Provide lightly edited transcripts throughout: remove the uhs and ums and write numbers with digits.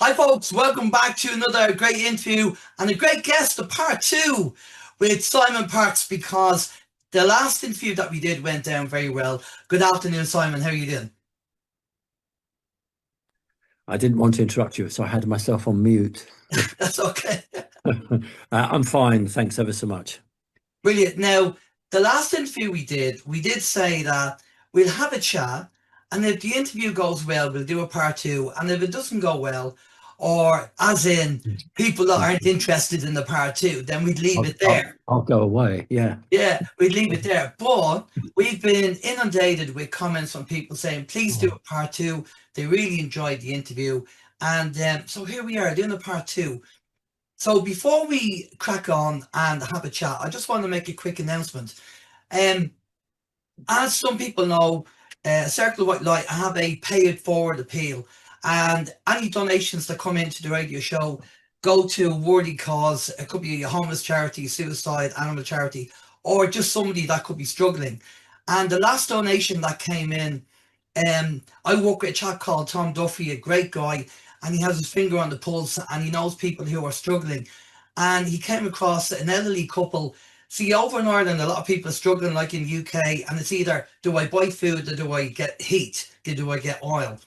Hi folks, welcome back to another great interview and a great guest, of part two with Simon Parks, because the last interview that we did went down very well. Good afternoon, Simon. How are you doing? I didn't want to interrupt you, so I had myself on mute. That's okay. I'm fine, thanks ever so much. Brilliant. Now, the last interview we did say that we'll have a chat, and if the interview goes well, we'll do a part two, and if it doesn't go well, or as in people that aren't interested in the part two, then we'd leave it there. I'll go away, yeah. Yeah, we'd leave it there. But we've been inundated with comments from people saying, please do a part two. They really enjoyed the interview. And so here we are doing a part two. So before we crack on and have a chat, I just want to make a quick announcement. As some people know, Circle of White Light, I have a pay it forward appeal. And any donations that come into the radio show go to a worthy cause. It could be a homeless charity, suicide, animal charity, or just somebody that could be struggling. And the last donation that came in, I work with a chap called Tom Duffy, a great guy, and he has his finger on the pulse and he knows people who are struggling. And he came across an elderly couple. See, over in Ireland, a lot of people are struggling, like in the UK, and it's either, do I buy food or do I get heat? Do I get oil?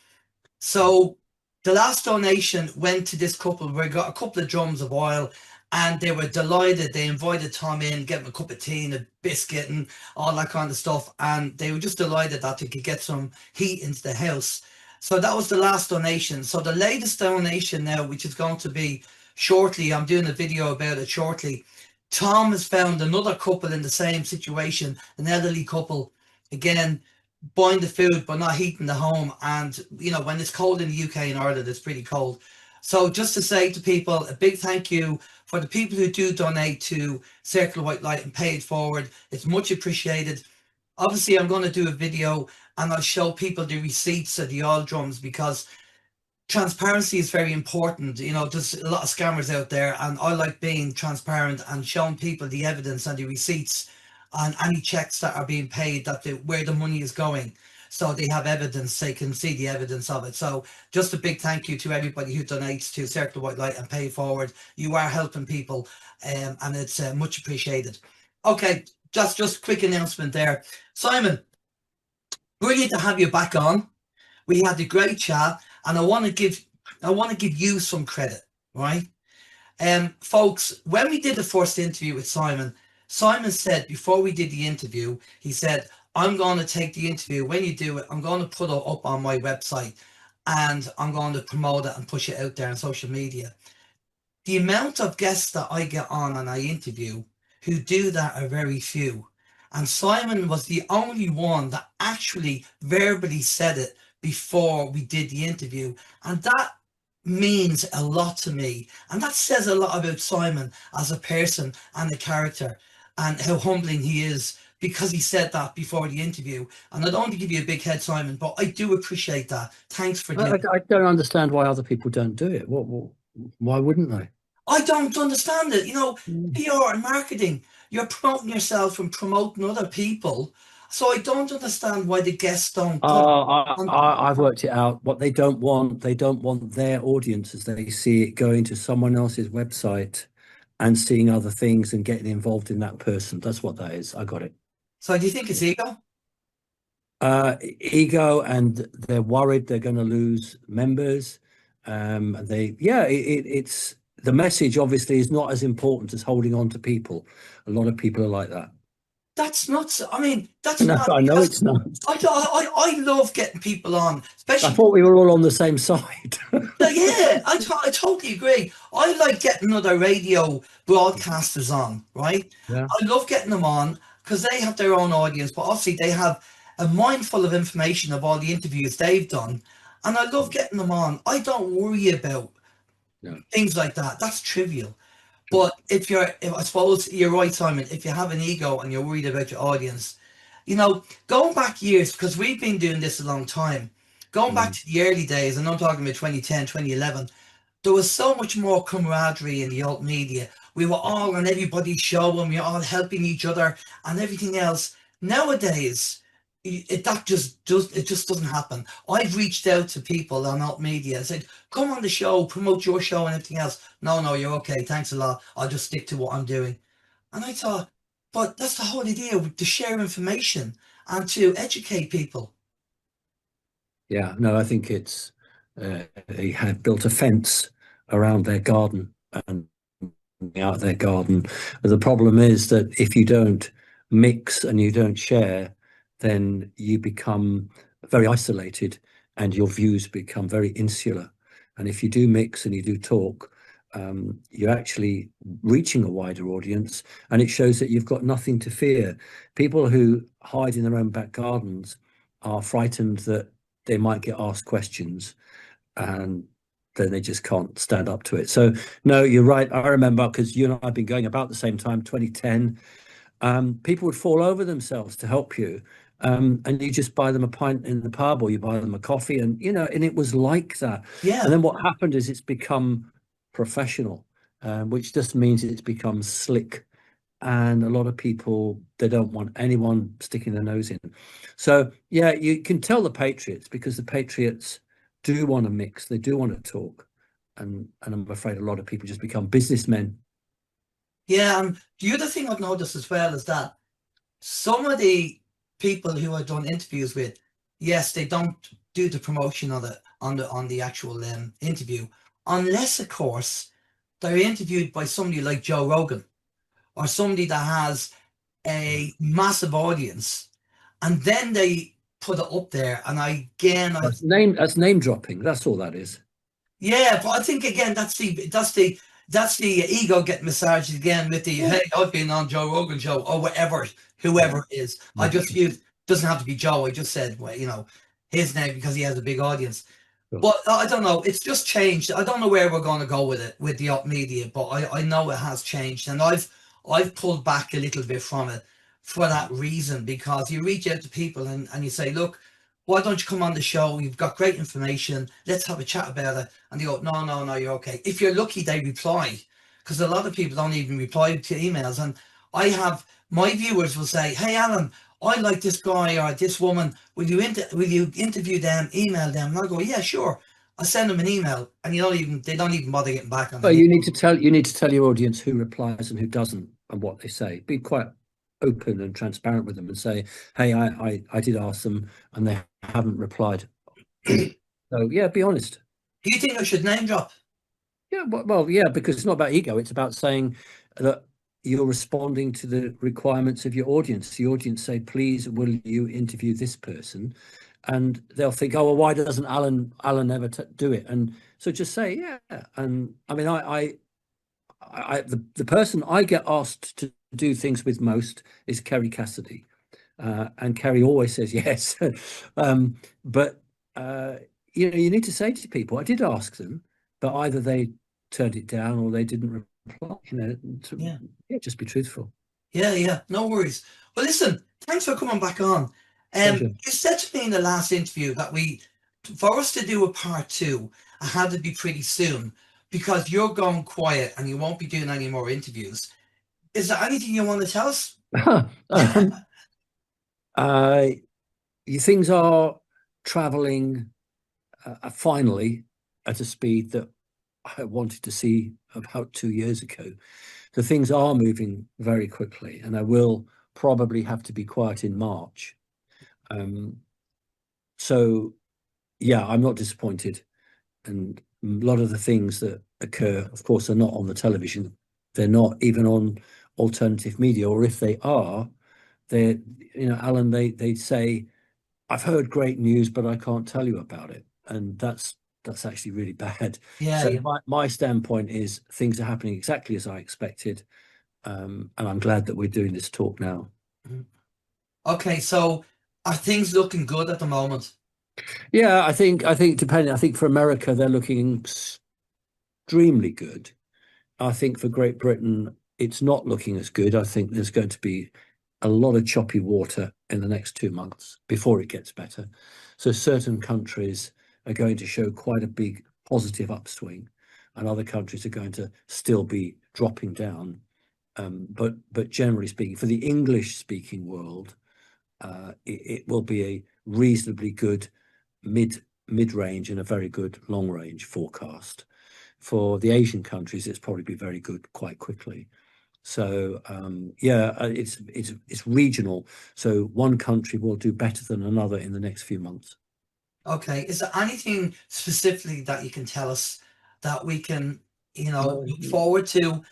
So the last donation went to this couple. We got a couple of drums of oil and they were delighted. They invited Tom in, get him a cup of tea and a biscuit and all that kind of stuff. And they were just delighted that they could get some heat into the house. So that was the last donation. So the latest donation now, which is going to be shortly, I'm doing a video about it shortly. Tom has found another couple in the same situation, an elderly couple, again, buying the food but not heating the home. And you know, when it's cold in the UK and Ireland, it's pretty cold. So just to say to people, a big thank you for the people who do donate to Circle of White Light and pay it forward. It's much appreciated. Obviously, I'm going to do a video and I'll show people the receipts of the oil drums, because transparency is very important. You know, there's a lot of scammers out there, and I like being transparent and showing people the evidence and the receipts on any checks that are being paid, that where the money is going, so they have evidence, they can see the evidence of it. So just a big thank you to everybody who donates to Circle of White Light and pay forward. You are helping people, and it's much appreciated. Okay, just a quick announcement there. Simon, brilliant to have you back on. We had a great chat, and I want to give you some credit, right? Folks, when we did the first interview with Simon said, before we did the interview, he said, I'm going to take the interview. When you do it, I'm going to put it up on my website and I'm going to promote it and push it out there on social media. The amount of guests that I get on and I interview who do that are very few. And Simon was the only one that actually verbally said it before we did the interview. And that means a lot to me. And that says a lot about Simon as a person and a character, and how humbling he is, because he said that before the interview. And I don't want to give you a big head, Simon, but I do appreciate that. Thanks for doing it. I don't understand why other people don't do it. Why wouldn't they? I don't understand it. You know, PR and marketing, you're promoting yourself and promoting other people. So I don't understand why the guests don't. I've worked it out. What they don't want their audience, as they see it, going to someone else's website and seeing other things and getting involved in that person. That's what that is. I got it. So do you think it's ego? Ego, and they're worried they're going to lose members. It's the message obviously is not as important as holding on to people. A lot of people are like that. That's not. I mean, that's no, not. I know it's not. I love getting people on, especially. I thought we were all on the same side. Yeah, I totally agree. I like getting other radio broadcasters on, right? Yeah. I love getting them on because they have their own audience, but obviously they have a mind full of information of all the interviews they've done, and I love getting them on. I don't worry about things like that. That's trivial. But if I suppose you're right, Simon, if you have an ego and you're worried about your audience, you know, going back years, because we've been doing this a long time, going back to the early days, and I'm talking about 2010, 2011, there was so much more camaraderie in the alt media. We were all on everybody's show and we were all helping each other and everything else. Nowadays, that just doesn't happen. I've reached out to people on alt media and said, come on the show, promote your show and everything else. No, you're okay, thanks a lot, I'll just stick to what I'm doing. And I thought, but that's the whole idea, to share information and to educate people. Yeah, no, I think it's they have built a fence around their garden and out their garden. The problem is that if you don't mix and you don't share, then you become very isolated and your views become very insular. And if you do mix and you do talk, you're actually reaching a wider audience, and it shows that you've got nothing to fear. People who hide in their own back gardens are frightened that they might get asked questions, and then they just can't stand up to it. So no, you're right. I remember, because you and I have been going about the same time, 2010. People would fall over themselves to help you, and you just buy them a pint in the pub, or you buy them a coffee, and and it was like that. Yeah. And then what happened is it's become professional, which just means it's become slick, and a lot of people, they don't want anyone sticking their nose in. So yeah, you can tell the Patriots, because the Patriots do want to mix, they do want to talk, and I'm afraid a lot of people just become businessmen. Yeah, and the other thing I've noticed as well is that some of the people who I've done interviews with, yes, they don't do the promotion of on the actual interview, unless of course they're interviewed by somebody like Joe Rogan, or somebody that has a massive audience, and then they put it up there. And That's name dropping. That's all that is. Yeah, but I think again that's the ego getting massaged again with the hey, I've been on Joe Rogan show, or whatever, whoever it is. I just used, doesn't have to be Joe. I just said, well, his name, because he has a big audience. Sure. But I don't know. It's just changed. I don't know where we're going to go with it, with the alt media, but I know it has changed, and I've pulled back a little bit from it for that reason, because you reach out to people and you say, look, why don't you come on the show? You've got great information. Let's have a chat about it. And they go, no, you're okay. If you're lucky, they reply, because a lot of people don't even reply to emails. And I have, my viewers will say, hey, Alan, I like this guy or this woman. Will you interview them, email them? And I'll go, yeah, sure. I send them an email, and they don't even bother getting back on it. Well, you need to tell your audience who replies and who doesn't, and what they say. Be quite open and transparent with them, and say, hey, I did ask them and they haven't replied. So yeah, be honest. Do you think I should name drop? Yeah, well, yeah, because it's not about ego. It's about saying that you're responding to the requirements of your audience. The audience say, please, will you interview this person? And they'll think, oh, well, why doesn't Alan ever do it? And so just say, yeah. And I mean, the person I get asked to do things with most is Kerry Cassidy, and Kerry always says yes. But you need to say to people, I did ask them, but either they turned it down or they didn't reply. Yeah, just be truthful. Yeah, no worries. Well, listen, thanks for coming back on. You said to me in the last interview that for us to do a part 2, I had to be pretty soon, because you're going quiet and you won't be doing any more interviews. Is there anything you want to tell us? Things are traveling finally at a speed that I wanted to see about 2 years ago. So things are moving very quickly, and I will probably have to be quiet in March. So yeah, I'm not disappointed. And a lot of the things that occur, of course, are not on the television. They're not even on alternative media, or if they are, they're, Alan, they say, I've heard great news, but I can't tell you about it. And that's actually really bad. Yeah. So my standpoint is things are happening exactly as I expected. And I'm glad that we're doing this talk now. Okay, so are things looking good at the moment? Yeah, I think depending. I think for America, they're looking extremely good. I think for Great Britain, it's not looking as good. I think there's going to be a lot of choppy water in the next 2 months before it gets better. So certain countries are going to show quite a big positive upswing, and other countries are going to still be dropping down. But generally speaking, for the English-speaking world, it will be a reasonably good mid-range and a very good long-range forecast. For the Asian countries, it's probably be very good quite quickly. So yeah, it's regional. So one country will do better than another in the next few months. Okay. Is there anything specifically that you can tell us that we can, look forward to?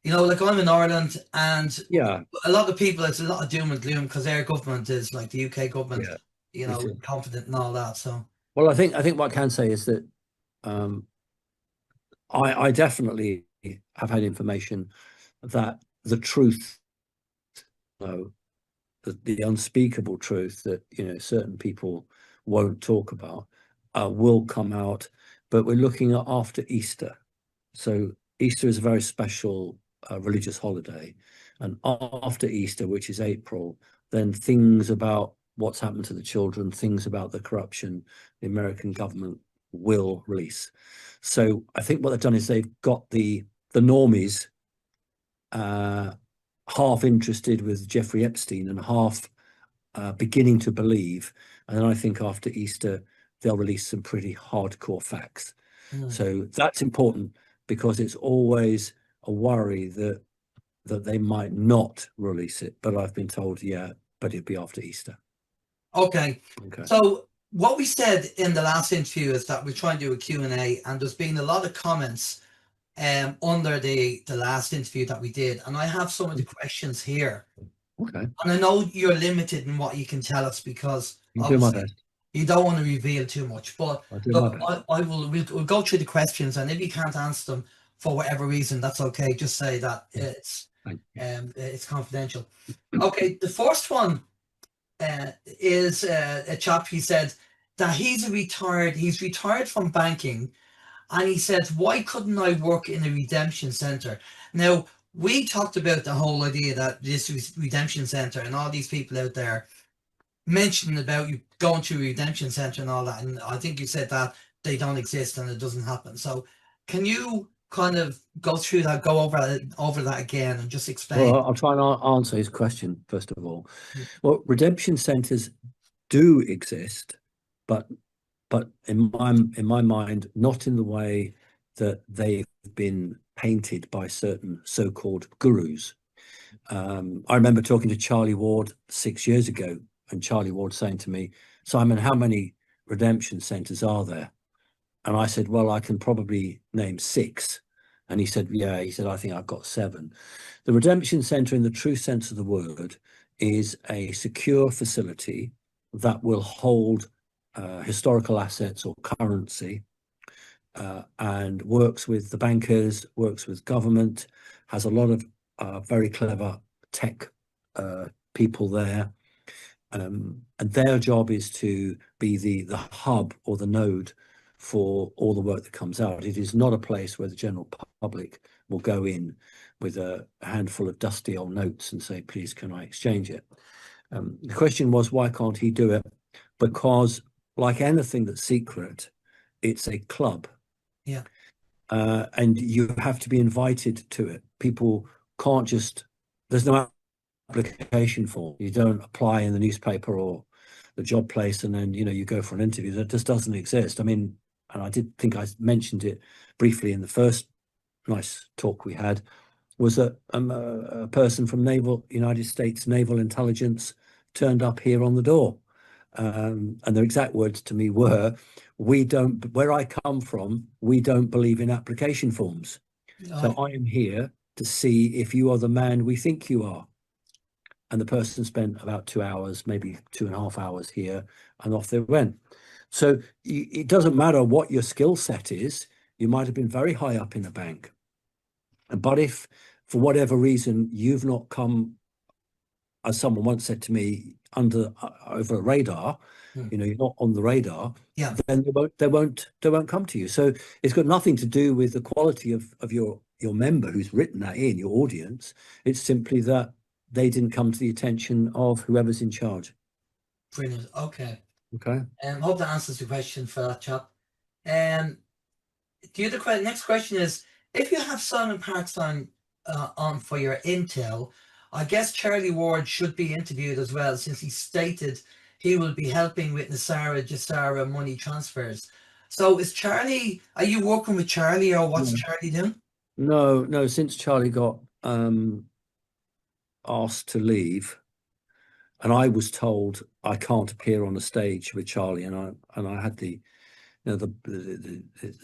Like I'm in Ireland, and Yeah, a lot of people, it's a lot of doom and gloom because their government is like the UK government, yeah, confident and all that. So, well, I think what I can say is that I definitely have had information that the truth, the unspeakable truth that certain people won't talk about will come out. But we're looking at after Easter. So Easter is a very special religious holiday, and after Easter, which is April, then things about what's happened to the children, things about the corruption, the American government will release. So I think what they've done is they've got the normies half interested with Jeffrey Epstein and half beginning to believe. And then I think after Easter, they'll release some pretty hardcore facts. So that's important, because it's always a worry that they might not release it. But I've been told, yeah, but it'll be after Easter. Okay. So what we said in the last interview is that we're trying to do a Q&A, and there's been a lot of comments under the last interview that we did, and I have some of the questions here. Okay. And I know you're limited in what you can tell us, because obviously you don't want to reveal too much, but look, we'll go through the questions, and if you can't answer them for whatever reason, that's okay. Just say that it's confidential. Okay, the first one is a chap. He said that he's retired from banking, and he said, why couldn't I work in a redemption center? Now, we talked about the whole idea that this redemption center and all these people out there mentioning about you going to a redemption center and all that, and I think you said that they don't exist and it doesn't happen. So can you kind of go through that, go over that again, and just explain? Well, I'll try and answer his question first of all. Well, redemption centers do exist, but in my mind, not in the way that they've been painted by certain so-called gurus. I remember talking to Charlie Ward 6 years ago, and Charlie Ward saying to me, Simon, how many redemption centers are there? And I said, well, I can probably name 6. And he said, yeah, he said, I think I've got 7. The redemption center, in the true sense of the word, is a secure facility that will hold historical assets or currency, and works with the bankers, works with government, has a lot of very clever tech people there. And their job is to be the hub or the node for all the work that comes out. It is not a place where the general public will go in with a handful of dusty old notes and say, please, can I exchange it? The question was, why can't he do it? Because like anything that's secret, it's a club. Yeah. And you have to be invited to it. People can't just, there's no application form. You don't apply in the newspaper or the job place and then you go for an interview. That just doesn't exist. I mean, and I did think I mentioned it briefly in the first nice talk we had, was that a person from United States Naval Intelligence turned up here on the door, and their exact words to me were, where I come from, we don't believe in application forms. So I am here to see if you are the man we think you are. And the person spent about 2 hours, maybe 2.5 hours here, and off they went. So it doesn't matter what your skill set is. You might have been very high up in a bank, but if for whatever reason you've not come, as someone once said to me, over a radar, you're not on the radar, then they won't come to you. So it's got nothing to do with the quality of your member who's written that in, your audience. It's simply that they didn't come to the attention of whoever's in charge. Brilliant. Okay. Okay. Hope that answers the question for that chap. The next question is, if you have Simon Parkes on for your intel, I guess Charlie Ward should be interviewed as well, since he stated he will be helping with Nasara Jasara money transfers. So is Charlie, are you working with Charlie, or what's Charlie doing? No, since Charlie got asked to leave, and I was told I can't appear on the stage with Charlie, and I had the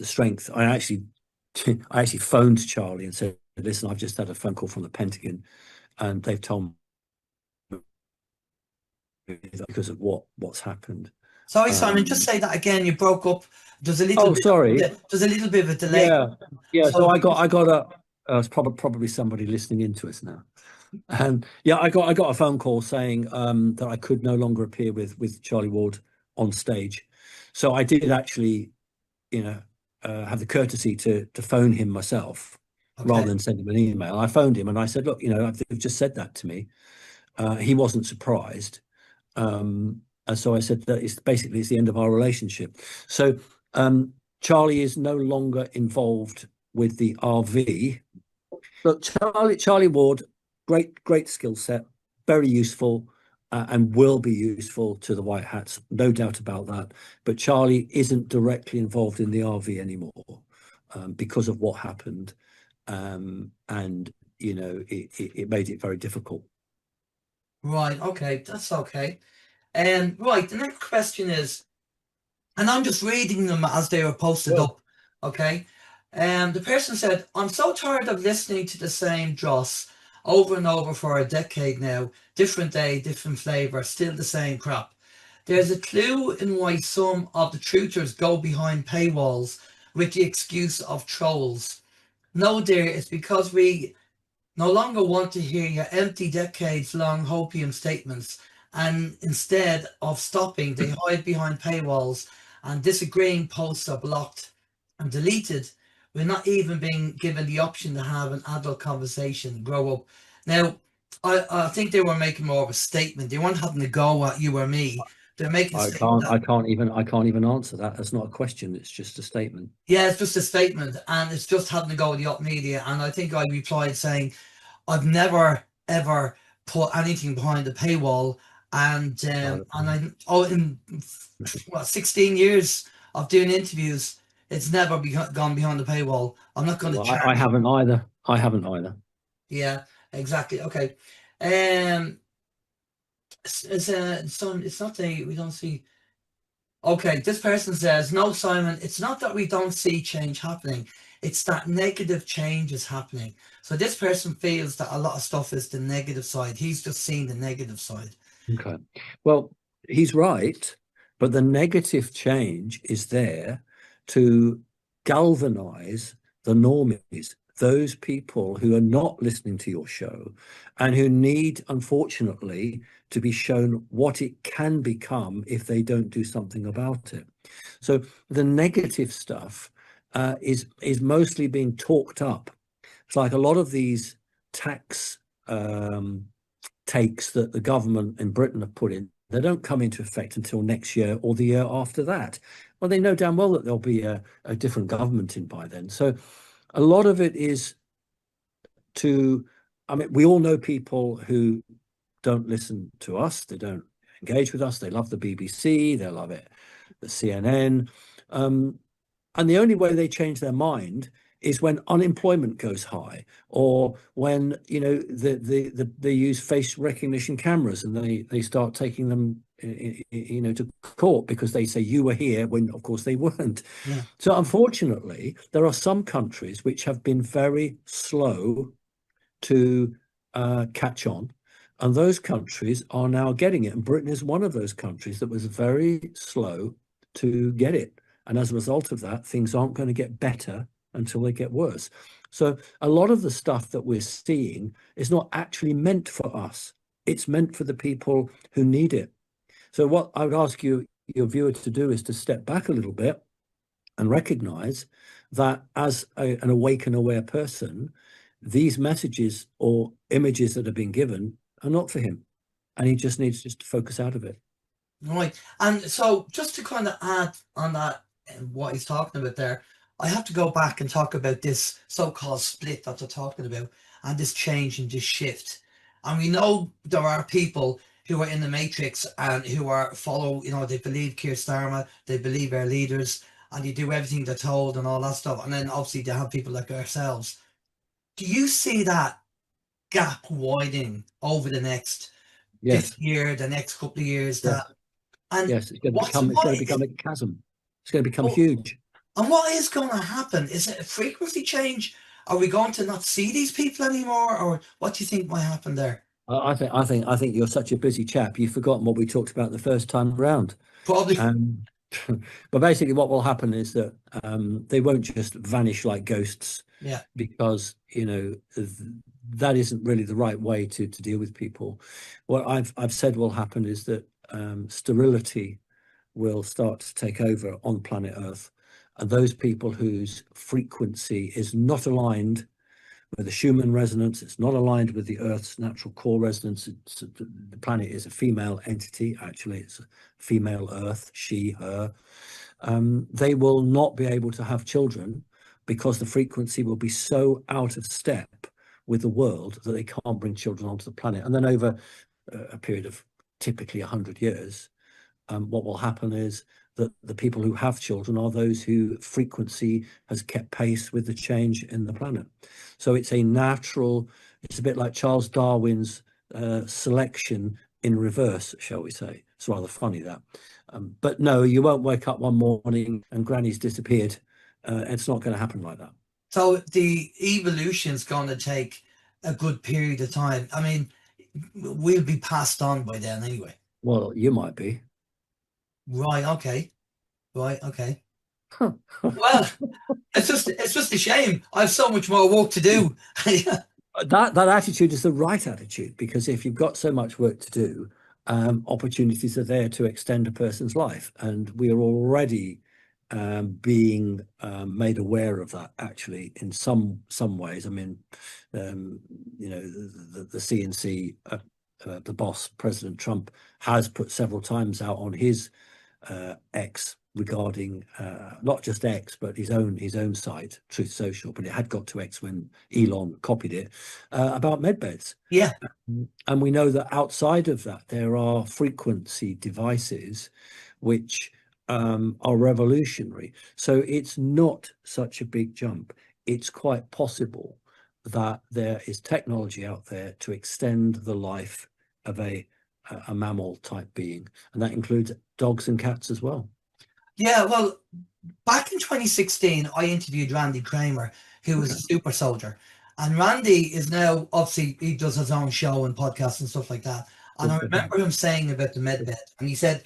strength. I actually phoned Charlie and said, listen, I've just had a phone call from the Pentagon, and they've told me because of what's happened. Sorry, Simon, just say that again. You broke up. There's a little bit, sorry. There's a little bit of a delay. Yeah. So I got it's probably somebody listening into us now. And I got a phone call saying that I could no longer appear with Charlie Ward on stage. So I did actually, have the courtesy to phone him myself, rather than send him an email. I phoned him and I said, look, they've just said that to me. He wasn't surprised. And so I said that it's the end of our relationship. So Charlie is no longer involved with the RV. Look, Charlie Ward, great skill set, very useful, and will be useful to the White Hats, no doubt about that. But Charlie isn't directly involved in the RV anymore because of what happened, and it made it very difficult. Right. Okay, that's okay. Right. The next question is, and I'm just reading them as they were posted up. Okay. The person said, I'm so tired of listening to the same dross over and over for a decade now. Different day, different flavour, still the same crap. There's a clue in why some of the truthers go behind paywalls with the excuse of trolls. No, dear, it's because we no longer want to hear your empty decades-long hopium statements, and instead of stopping, they hide behind paywalls, and disagreeing posts are blocked and deleted. We're not even being given the option to have an adult conversation, grow up. Now, I think they were making more of a statement. They weren't having a go at you or me. They're making a statement. I can't even answer that. That's not a question. It's just a statement. Yeah, it's just a statement, and it's just having a go at the up media. And I think I replied saying, I've never ever put anything behind the paywall, and in 16 years of doing interviews, it's never gone behind the paywall. I'm not going to charge. I haven't either. Yeah, exactly. Okay. It's not that we don't see. Okay, this person says, no, Simon, it's not that we don't see change happening. It's that negative change is happening. So this person feels that a lot of stuff is the negative side. He's just seeing the negative side. Okay. Well, he's right, but the negative change is there to galvanize the normies, those people who are not listening to your show and who need, unfortunately, to be shown what it can become if they don't do something about it. So the negative stuff is mostly being talked up. It's like a lot of these tax takes that the government in Britain have put in, they don't come into effect until next year or the year after that. Well, they know damn well that there'll be a different government in by then. So a lot of it is we all know people who don't listen to us, they don't engage with us, they love the BBC, they love it, the CNN, and the only way they change their mind is when unemployment goes high, or when they use face recognition cameras and they start taking them to court because they say you were here when of course they weren't. Yeah. So unfortunately there are some countries which have been very slow to catch on, and those countries are now getting it, and Britain is one of those countries that was very slow to get it, and as a result of that, things aren't going to get better until they get worse. So a lot of the stuff that we're seeing is not actually meant for us. It's meant for the people who need it. So what I would ask you, your viewer, to do is to step back a little bit and recognize that as an awake and aware person, these messages or images that have been given are not for him, and he just needs to focus out of it. Right. And so just to kind of add on that, what he's talking about there, I have to go back and talk about this so-called split that they're talking about, and this change and this shift. And we know there are people who are in the matrix and who are they believe Keir Starmer, they believe our leaders, and they do everything they're told and all that stuff. And then obviously they have people like ourselves. Do you see that gap widening over the next this year, the next couple of years? Yes. And yes, it's going to become a chasm. It's going to become huge. And what is going to happen? Is it a frequency change? Are we going to not see these people anymore, or what do you think might happen there? I think you're such a busy chap. You've forgotten what we talked about the first time round. Probably. But basically, what will happen is that they won't just vanish like ghosts. Yeah. Because that isn't really the right way to deal with people. What I've said will happen is that sterility will start to take over on planet Earth, and those people whose frequency is not aligned with the Schumann resonance, it's not aligned with the Earth's natural core resonance. The planet is a female entity, actually. It's a female Earth, she, her. They will not be able to have children because the frequency will be so out of step with the world that they can't bring children onto the planet. And then over a period of typically 100 years, what will happen is that the people who have children are those whose frequency has kept pace with the change in the planet. So it's a natural, it's a bit like Charles Darwin's selection in reverse, shall we say. It's rather funny, that. But no, you won't wake up one morning and Granny's disappeared. It's not going to happen like that. So the evolution's going to take a good period of time. I mean, we'll be passed on by then anyway. Well, you might be. Right. Okay. Well, it's just a shame. I have so much more work to do. That attitude is the right attitude, because if you've got so much work to do, opportunities are there to extend a person's life, and we are already being made aware of that, actually, in some ways. I mean, the CNC, the boss, President Trump, has put several times out on his X regarding not just X but his own site, Truth Social, but it had got to X when Elon copied it, about Medbeds. Yeah. And we know that outside of that there are frequency devices which are revolutionary. So it's not such a big jump. It's quite possible that there is technology out there to extend the life of a mammal type being, and that includes dogs and cats as well. Yeah, well, back in 2016, I interviewed Randy Kramer, who was a super soldier. And Randy is now, obviously, he does his own show and podcasts and stuff like that. And I remember him saying about the Medbed, and he said,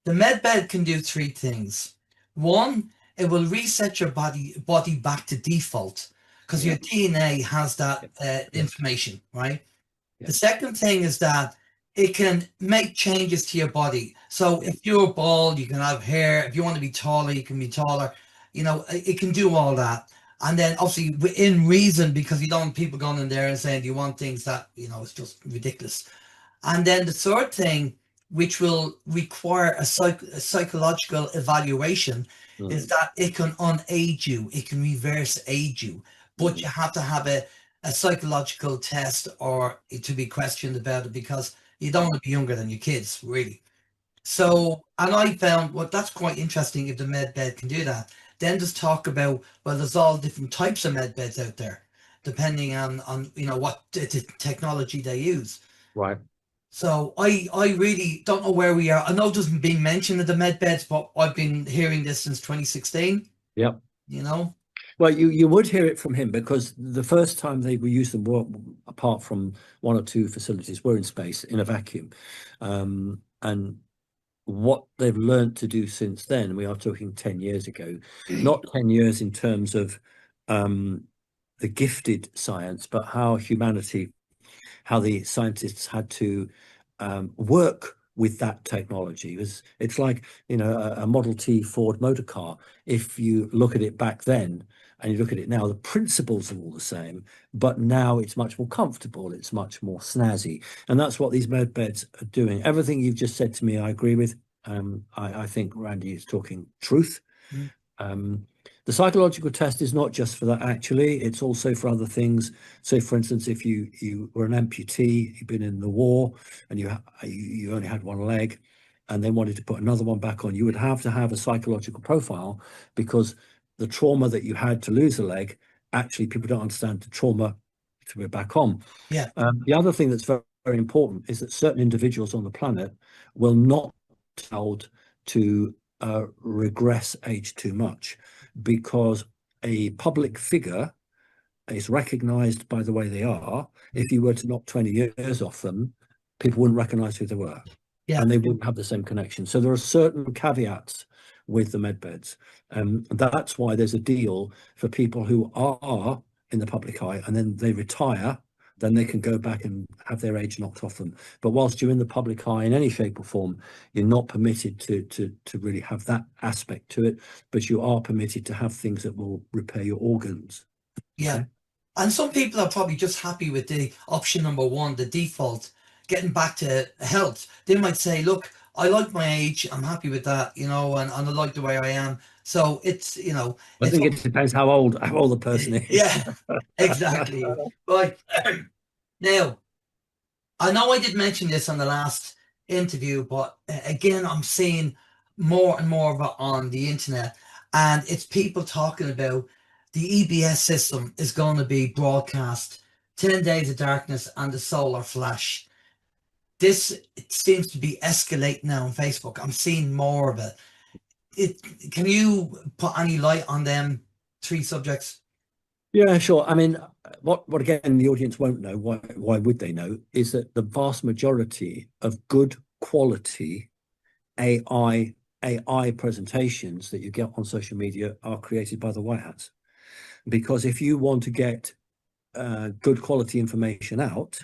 the Medbed can do three things. One, it will reset your body back to default, because your DNA has that information, right? The second thing is that it can make changes to your body. So if you're bald, you can have hair. If you want to be taller, you can be taller. It can do all that. And then obviously within reason, because you don't want people going in there and saying, do you want things that, it's just ridiculous. And then the third thing, which will require a psychological evaluation, is that it can unage you. It can reverse age you. But you have to have a psychological test or to be questioned about it, because you don't want to be younger than your kids, really. So, and I found, well, that's quite interesting if the Medbed can do that. Then just talk about, well, there's all different types of Medbeds out there, depending on what the technology they use. Right. So I really don't know where we are. I know it doesn't being mentioned in the Medbeds, but I've been hearing this since 2016. Yep. Well, you would hear it from him, because the first time they were used them, apart from one or two facilities, were in space in a vacuum. And what they've learned to do since then, we are talking 10 years ago, not 10 years in terms of the gifted science, but how the scientists had to work with that technology. It's like a Model T Ford motor car. If you look at it back then and you look at it now, the principles are all the same, but now it's much more comfortable, it's much more snazzy, and that's what these Medbeds are doing. Everything you've just said to me, I agree with. I think Randy is talking truth. The psychological test is not just for that, actually. It's also for other things. So, for instance, if you were an amputee, you've been in the war, and you only had one leg, and they wanted to put another one back on, you would have to have a psychological profile, because the trauma that you had to lose a leg, actually, people don't understand the trauma to be back on. Yeah. The other thing that's very, very important is that certain individuals on the planet will not be told to regress age too much, because a public figure is recognized by the way they are. If you were to knock 20 years off them, people wouldn't recognize who they were. Yeah. And they wouldn't have the same connection. So there are certain caveats with the Medbeds. That's why there's a deal for people who are in the public eye, and then they retire, then they can go back and have their age knocked off them. But whilst you're in the public eye in any shape or form, you're not permitted to really have that aspect to it, but you are permitted to have things that will repair your organs. Yeah. Okay? And some people are probably just happy with the option number one, the default, getting back to health. They might say, look, I like my age, I'm happy with that, you know, and I like the way I am. So it's, you know, I think it depends how old the person is. Yeah, exactly. Right. Now, I know I did mention this on the last interview, but again, I'm seeing more and more of it on the internet, and it's people talking about the EBS system is going to be broadcast 10 Days of Darkness and the Solar Flash. This, it seems to be escalating now on Facebook. I'm seeing more of it. Can you put any light on them three subjects? Yeah, sure. I mean, what again the audience won't know, why would they know, is that the vast majority of good quality AI presentations that you get on social media are created by the white hats. Because if you want to get good quality information out,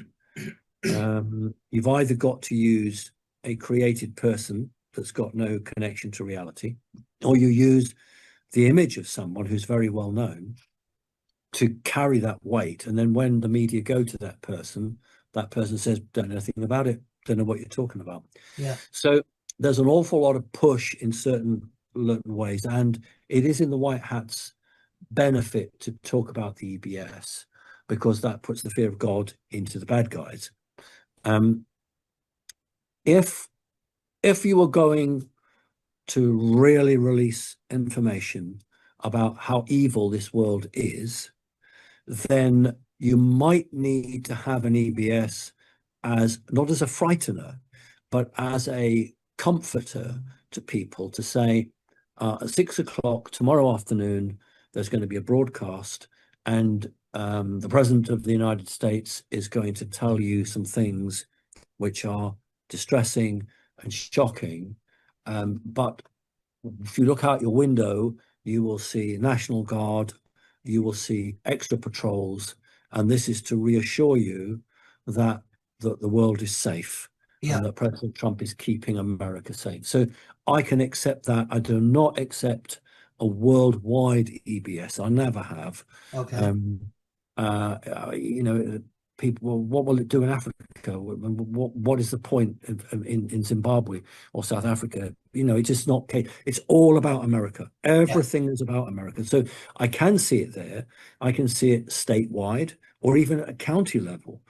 you've either got to use a created person that's got no connection to reality, or you use the image of someone who's very well known to carry that weight. And then when the media go to that person says, don't know anything about it, don't know what you're talking about. Yeah. So there's an awful lot of push in certain ways, and it is in the white hats' benefit to talk about the EBS, because that puts the fear of God into the bad guys. If you were going to really release information about how evil this world is, then you might need to have an EBS as not as a frightener, but as a comforter to people, to say, at 6 o'clock tomorrow afternoon, there's going to be a broadcast, and the President of the United States is going to tell you some things which are distressing and shocking. But if you look out your window, you will see National Guard, you will see extra patrols, and this is to reassure you that the world is safe. Yeah. And that President Trump is keeping America safe. So I can accept that. I do not accept a worldwide EBS. I never have. Okay. You know, people, what will it do in Africa? What is the point in Zimbabwe or South Africa? You know, it's just not. It's all about America. Everything is about America. So I can see it there. I can see it statewide or even at county level.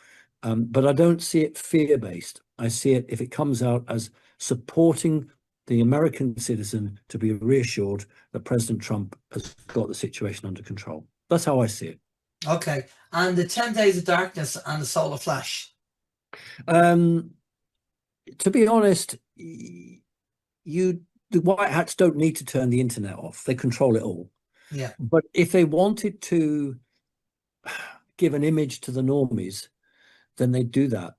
But I don't see it fear-based. I see it, if it comes out, as supporting the American citizen to be reassured that President Trump has got the situation under control. That's how I see it. Okay. And the 10 Days of Darkness and the Solar Flash? To be honest, the white hats don't need to turn the internet off. They control it all. Yeah. But if they wanted to give an image to the normies, then they do that.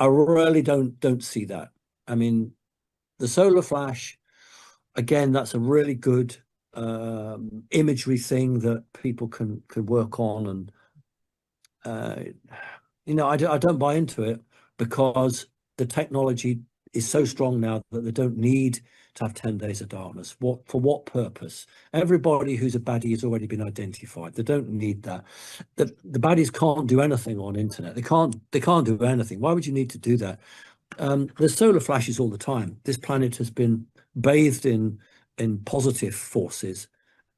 I really don't see that. I mean, the Solar Flash, again, that's a really good imagery thing that people can work on, and you know, I don't buy into it, because the technology is so strong now that they don't need to have 10 days of darkness. For what purpose? Everybody who's a baddie has already been identified. They don't need that. The baddies can't do anything on internet. They can't do anything. Why would you need to do that? There's solar flashes all the time. This planet has been bathed in in positive forces,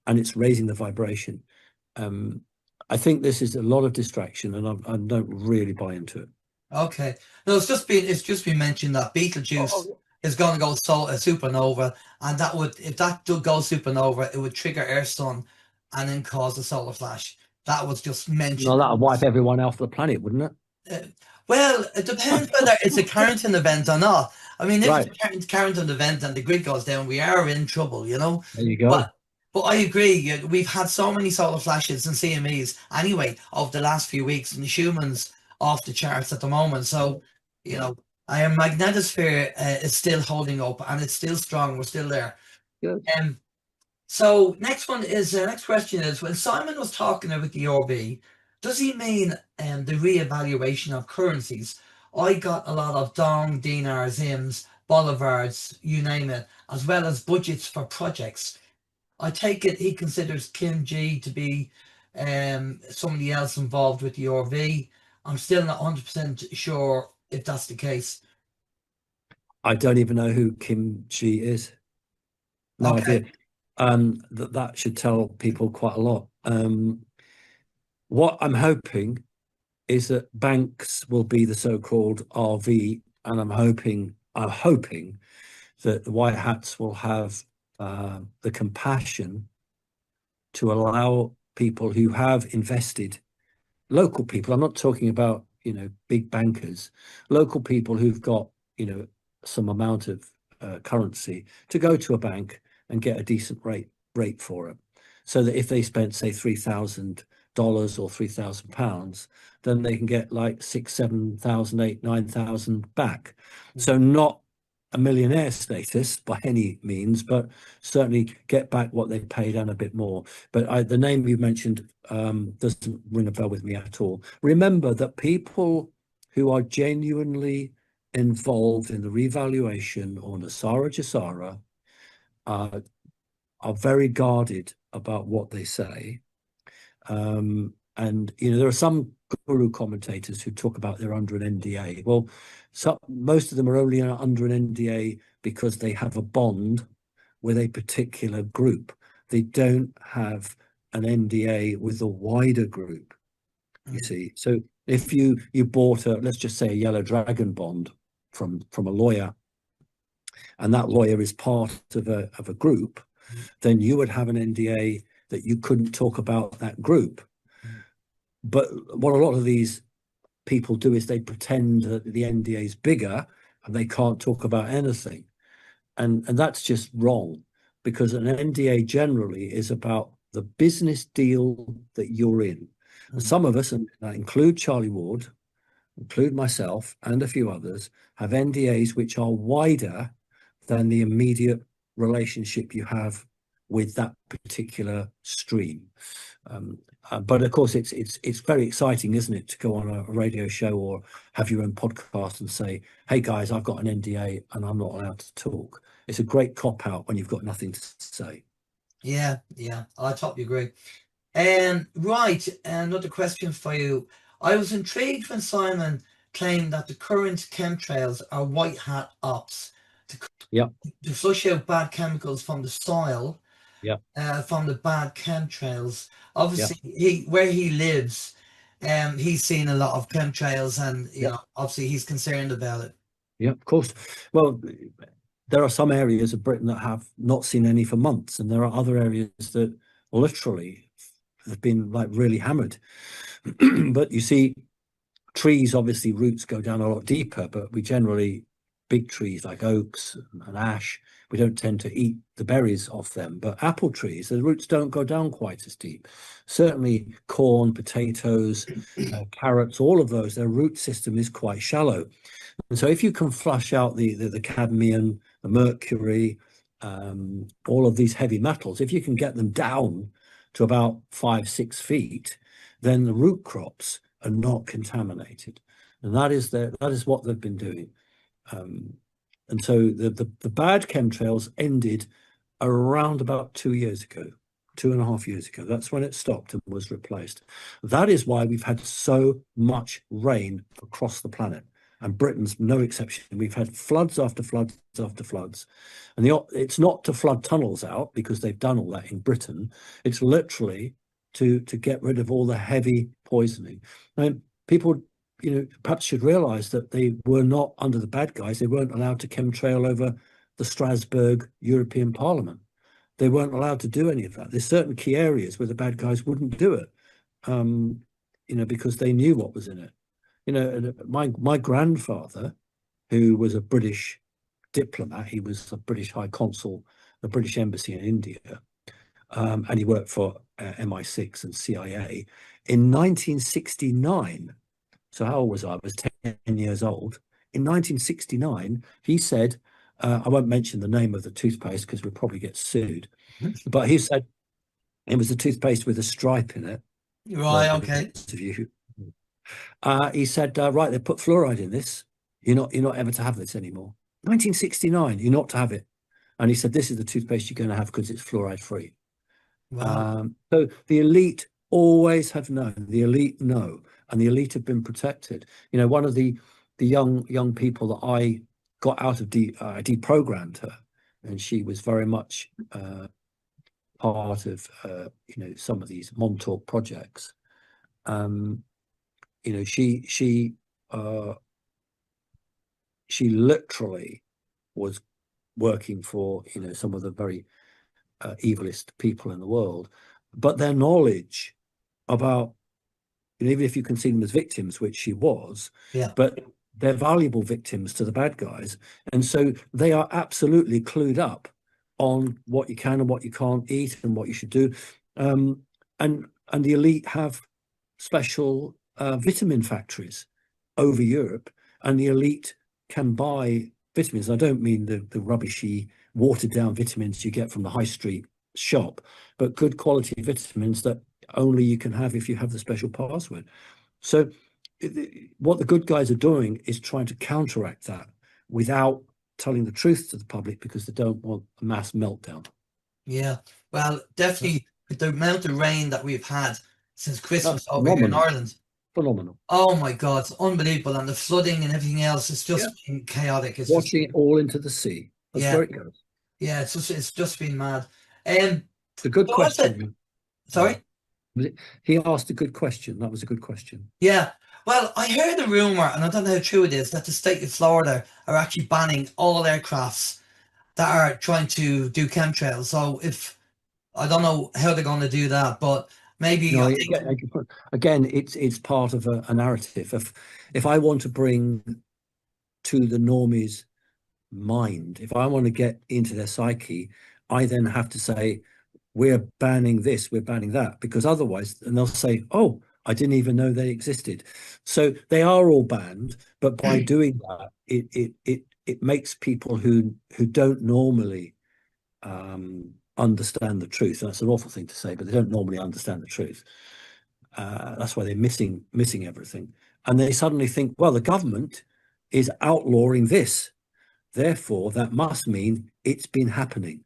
and it's raising the vibration. I think this is a lot of distraction, and I don't really buy into it. Okay. No, it's just been mentioned that Betelgeuse is going to go supernova, and that would, if that do go supernova, it would trigger Earth Sun and then cause a solar flash. That was just mentioned. No, that would wipe everyone off the planet, wouldn't it? Well, it depends whether it's a Carrington event or not. I mean, if Right. it's a Carrington event and the grid goes down, we are in trouble, you know. There you go. But I agree. We've had so many solar flashes and CMEs anyway over the last few weeks, and the Schumann's off the charts at the moment. So, you know, our magnetosphere is still holding up, and it's still strong. We're still there. Good. So next question is, when Simon was talking about the RB, does he mean the reevaluation of currencies? I got a lot of dong, dinars, zims, bolivars, you name it, as well as budgets for projects. I take it he considers Kim G to be somebody else involved with the RV. I'm still not 100% sure if that's the case. I don't even know who Kim G is. No idea. That should tell people quite a lot. What I'm hoping is that banks will be the so-called RV, and I'm hoping that the white hats will have the compassion to allow people who have invested, local people, I'm not talking about, you know, big bankers, local people who've got, you know, some amount of currency, to go to a bank and get a decent rate for it, so that if they spent, say, $3,000 or £3,000, then they can get like 6,000, 7,000, 8,000, 9,000 back. So not a millionaire status by any means, but certainly get back what they paid and a bit more. But the name you mentioned doesn't ring a bell with me at all. Remember that people who are genuinely involved in the revaluation or Nasara Jasara are very guarded about what they say. And, you know, there are some guru commentators who talk about they're under an NDA. Well, most of them are only under an NDA because they have a bond with a particular group. They don't have an NDA with a wider group, you see. So if you bought let's just say a Yellow Dragon bond from a lawyer, and that lawyer is part of a group, then you would have an NDA that you couldn't talk about that group. But what a lot of these people do is they pretend that the NDA is bigger and they can't talk about anything. And that's just wrong, because an NDA generally is about the business deal that you're in. And some of us, and that include Charlie Ward, include myself and a few others, have NDAs which are wider than the immediate relationship you have with that particular stream. But of course, it's very exciting, isn't it, to go on a radio show or have your own podcast and say, hey guys, I've got an NDA and I'm not allowed to talk. It's a great cop-out when you've got nothing to say. Yeah, I totally agree. Right, another question for you. I was intrigued when Simon claimed that the current chemtrails are white hat ops to flush out bad chemicals from the soil, from the bad chemtrails. Obviously, where he lives, he's seen a lot of chemtrails, and you know, obviously he's concerned about it. Yeah, of course. Well, there are some areas of Britain that have not seen any for months, and there are other areas that literally have been like really hammered. But you see, trees, obviously roots go down a lot deeper, but we generally, big trees like oaks and ash, we don't tend to eat the berries off them. But apple trees, the roots don't go down quite as deep. Certainly corn, potatoes, carrots, all of those, their root system is quite shallow. And so if you can flush out the cadmium, the mercury, all of these heavy metals, if you can get them down to about 5-6 feet, then the root crops are not contaminated. And that is what they've been doing. And so the bad chemtrails ended around about 2 years ago, 2.5 years ago. That's when it stopped and was replaced. That is why we've had so much rain across the planet. and Britain's no exception. We've had floods after floods after floods, and it's not to flood tunnels out, because they've done all that in Britain. It's literally to get rid of all the heavy poisoning. I mean, people, perhaps should realise that they were not under the bad guys. They weren't allowed to chemtrail over the Strasbourg European Parliament. They weren't allowed to do any of that. There's certain key areas where the bad guys wouldn't do it, because they knew what was in it. My grandfather, who was a British diplomat, he was a British High Consul, the British Embassy in India, and he worked for MI6 and CIA. In 1969, so how old was I? I was 10 years old. In 1969, he said, I won't mention the name of the toothpaste because we'll probably get sued, but he said it was a toothpaste with a stripe in it. Right, okay. He said, right, they put fluoride in this. You're not ever to have this anymore. 1969, you're not to have it. And he said, this is the toothpaste you're going to have because it's fluoride free. Wow. So the elite always have known. The elite know, and the elite have been protected. One of the young people that I got out of I deprogrammed her, and she was very much part of some of these Montauk projects. She literally was working for some of the very evilest people in the world, but their knowledge about, even if you can see them as victims, which she was, but they're valuable victims to the bad guys, and so they are absolutely clued up on what you can and what you can't eat and what you should do, and the elite have special vitamin factories over Europe, and the elite can buy vitamins. I don't mean the rubbishy, watered down vitamins you get from the high street shop, but good quality vitamins that only you can have if you have the special password. So what the good guys are doing is trying to counteract that without telling the truth to the public, because they don't want a mass meltdown. Yeah, well, definitely with the amount of rain that we've had since Christmas over here in Ireland. Phenomenal. Oh my God, it's unbelievable. And the flooding and everything else is just been chaotic. It's washing it all into the sea. That's where it goes. Yeah, it's just been mad. The good question. Sorry? He asked a good question. That was a good question. Yeah. Well, I heard a rumor, and I don't know how true it is, that the state of Florida are actually banning all aircrafts that are trying to do chemtrails. So I don't know how they're going to do that, but maybe again, it's part of a narrative. If I want to bring to the normies' mind, if I want to get into their psyche, I then have to say, we're banning this, we're banning that, because otherwise, and they'll say, oh, I didn't even know they existed. So they are all banned, but by doing that, it makes people who don't normally understand the truth. That's an awful thing to say, but they don't normally understand the truth. That's why they're missing everything. And they suddenly think, well, the government is outlawing this. Therefore, that must mean it's been happening.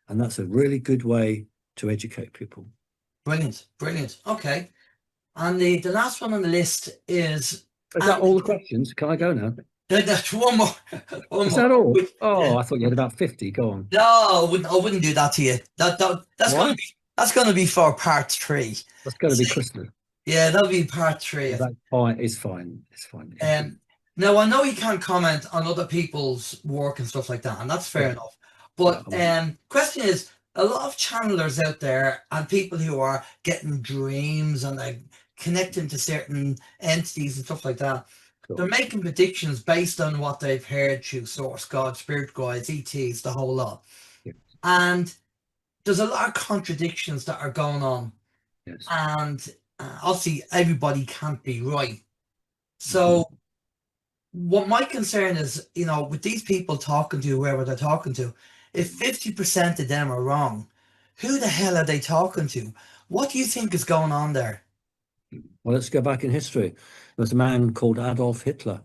And that's a really good way to educate people. Brilliant, brilliant. Okay. And the last one on the list is that all the questions? Can I go now? There's one more. Is that all? I thought you had about 50. Go on. No, I wouldn't do that to you. That's gonna be for part 3. That's gonna be Christmas. Yeah, that'll be part 3. That's fine. It's fine. It's fine. Now I know you can't comment on other people's work and stuff like that, and that's fair enough. But question is, a lot of channelers out there and people who are getting dreams and like connecting to certain entities and stuff like that, they're making predictions based on what they've heard through source, God, spirit guides, ETs, the whole lot. And there's a lot of contradictions that are going on. And obviously everybody can't be right. So what my concern is, with these people talking to whoever they're talking to, if 50% of them are wrong, who the hell are they talking to? What do you think is going on there? Well, let's go back in history. There was a man called Adolf Hitler.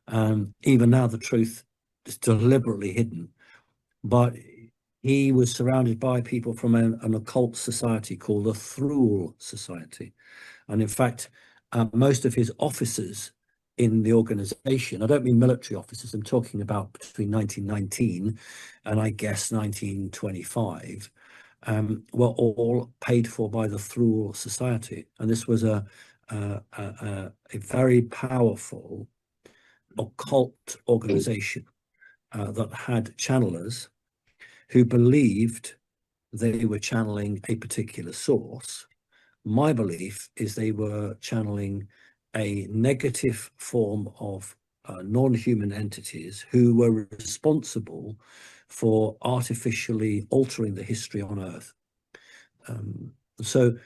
Even now, the truth is deliberately hidden. But he was surrounded by people from an occult society called the Thule Society. And in fact, most of his officers in the organization, I don't mean military officers, I'm talking about between 1919 and I guess 1925, were all paid for by the Thule Society. And this was a very powerful occult organization that had channelers who believed they were channeling a particular source. My belief is they were channeling a negative form of non-human entities who were responsible for artificially altering the history on Earth. So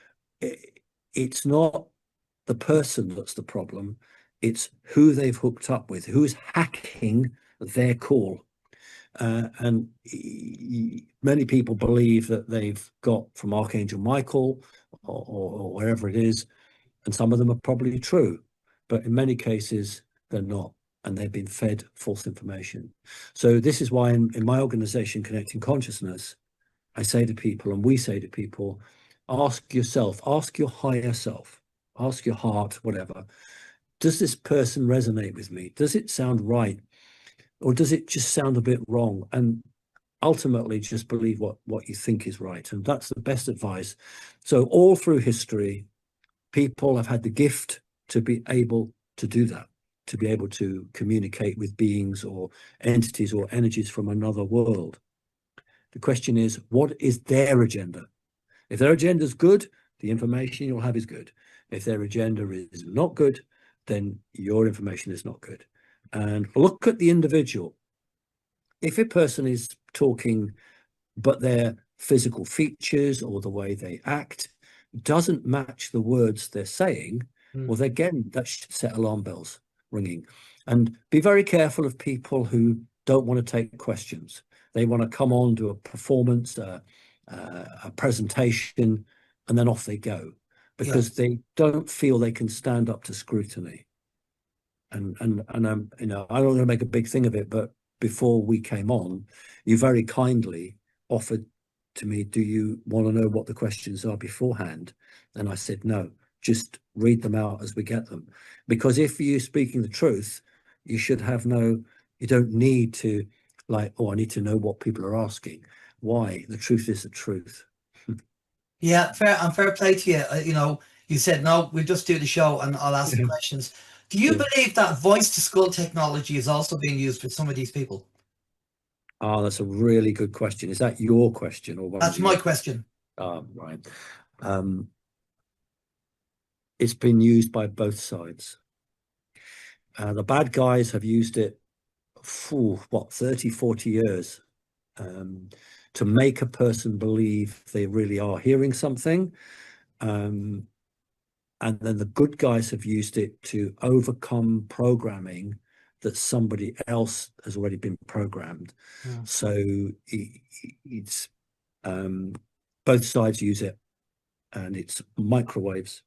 it's not the person that's the problem, it's who they've hooked up with, who's hacking their call. And many people believe that they've got from Archangel Michael or wherever it is, and some of them are probably true, but in many cases they're not, and they've been fed false information. So this is why in my organization, Connecting Consciousness, I say to people, and we say to people, ask yourself, ask your higher self, ask your heart, whatever, does this person resonate with me? Does it sound right? Or does it just sound a bit wrong? And ultimately just believe what you think is right. And that's the best advice. So all through history, people have had the gift to be able to do that, to be able to communicate with beings or entities or energies from another world. The question is, what is their agenda? If their agenda is good, the information you'll have is good. If their agenda is not good, then your information is not good. And look at the individual. If a person is talking, but their physical features or the way they act doesn't match the words they're saying, well, again, that should set alarm bells ringing. And be very careful of people who don't want to take questions. They want to come on, do a performance, a presentation, and then off they go, because they don't feel they can stand up to scrutiny. And you know, I don't want to make a big thing of it, but before we came on, you very kindly offered to me, do you want to know what the questions are beforehand? And I said, no, just read them out as we get them. Because if you're speaking the truth, you should have you don't need to like, oh, I need to know what people are asking. Why? The truth is the truth. Yeah, fair play to you. You know, you said, no, we'll just do the show and I'll ask the questions. Do you believe that voice to skull technology is also being used with some of these people? Oh, that's a really good question. Is that your question or one? That's my question. Right. It's been used by both sides. The bad guys have used it for, 30, 40 years to make a person believe they really are hearing something. And then the good guys have used it to overcome programming that somebody else has already been programmed. So it's both sides use it, and it's microwaves,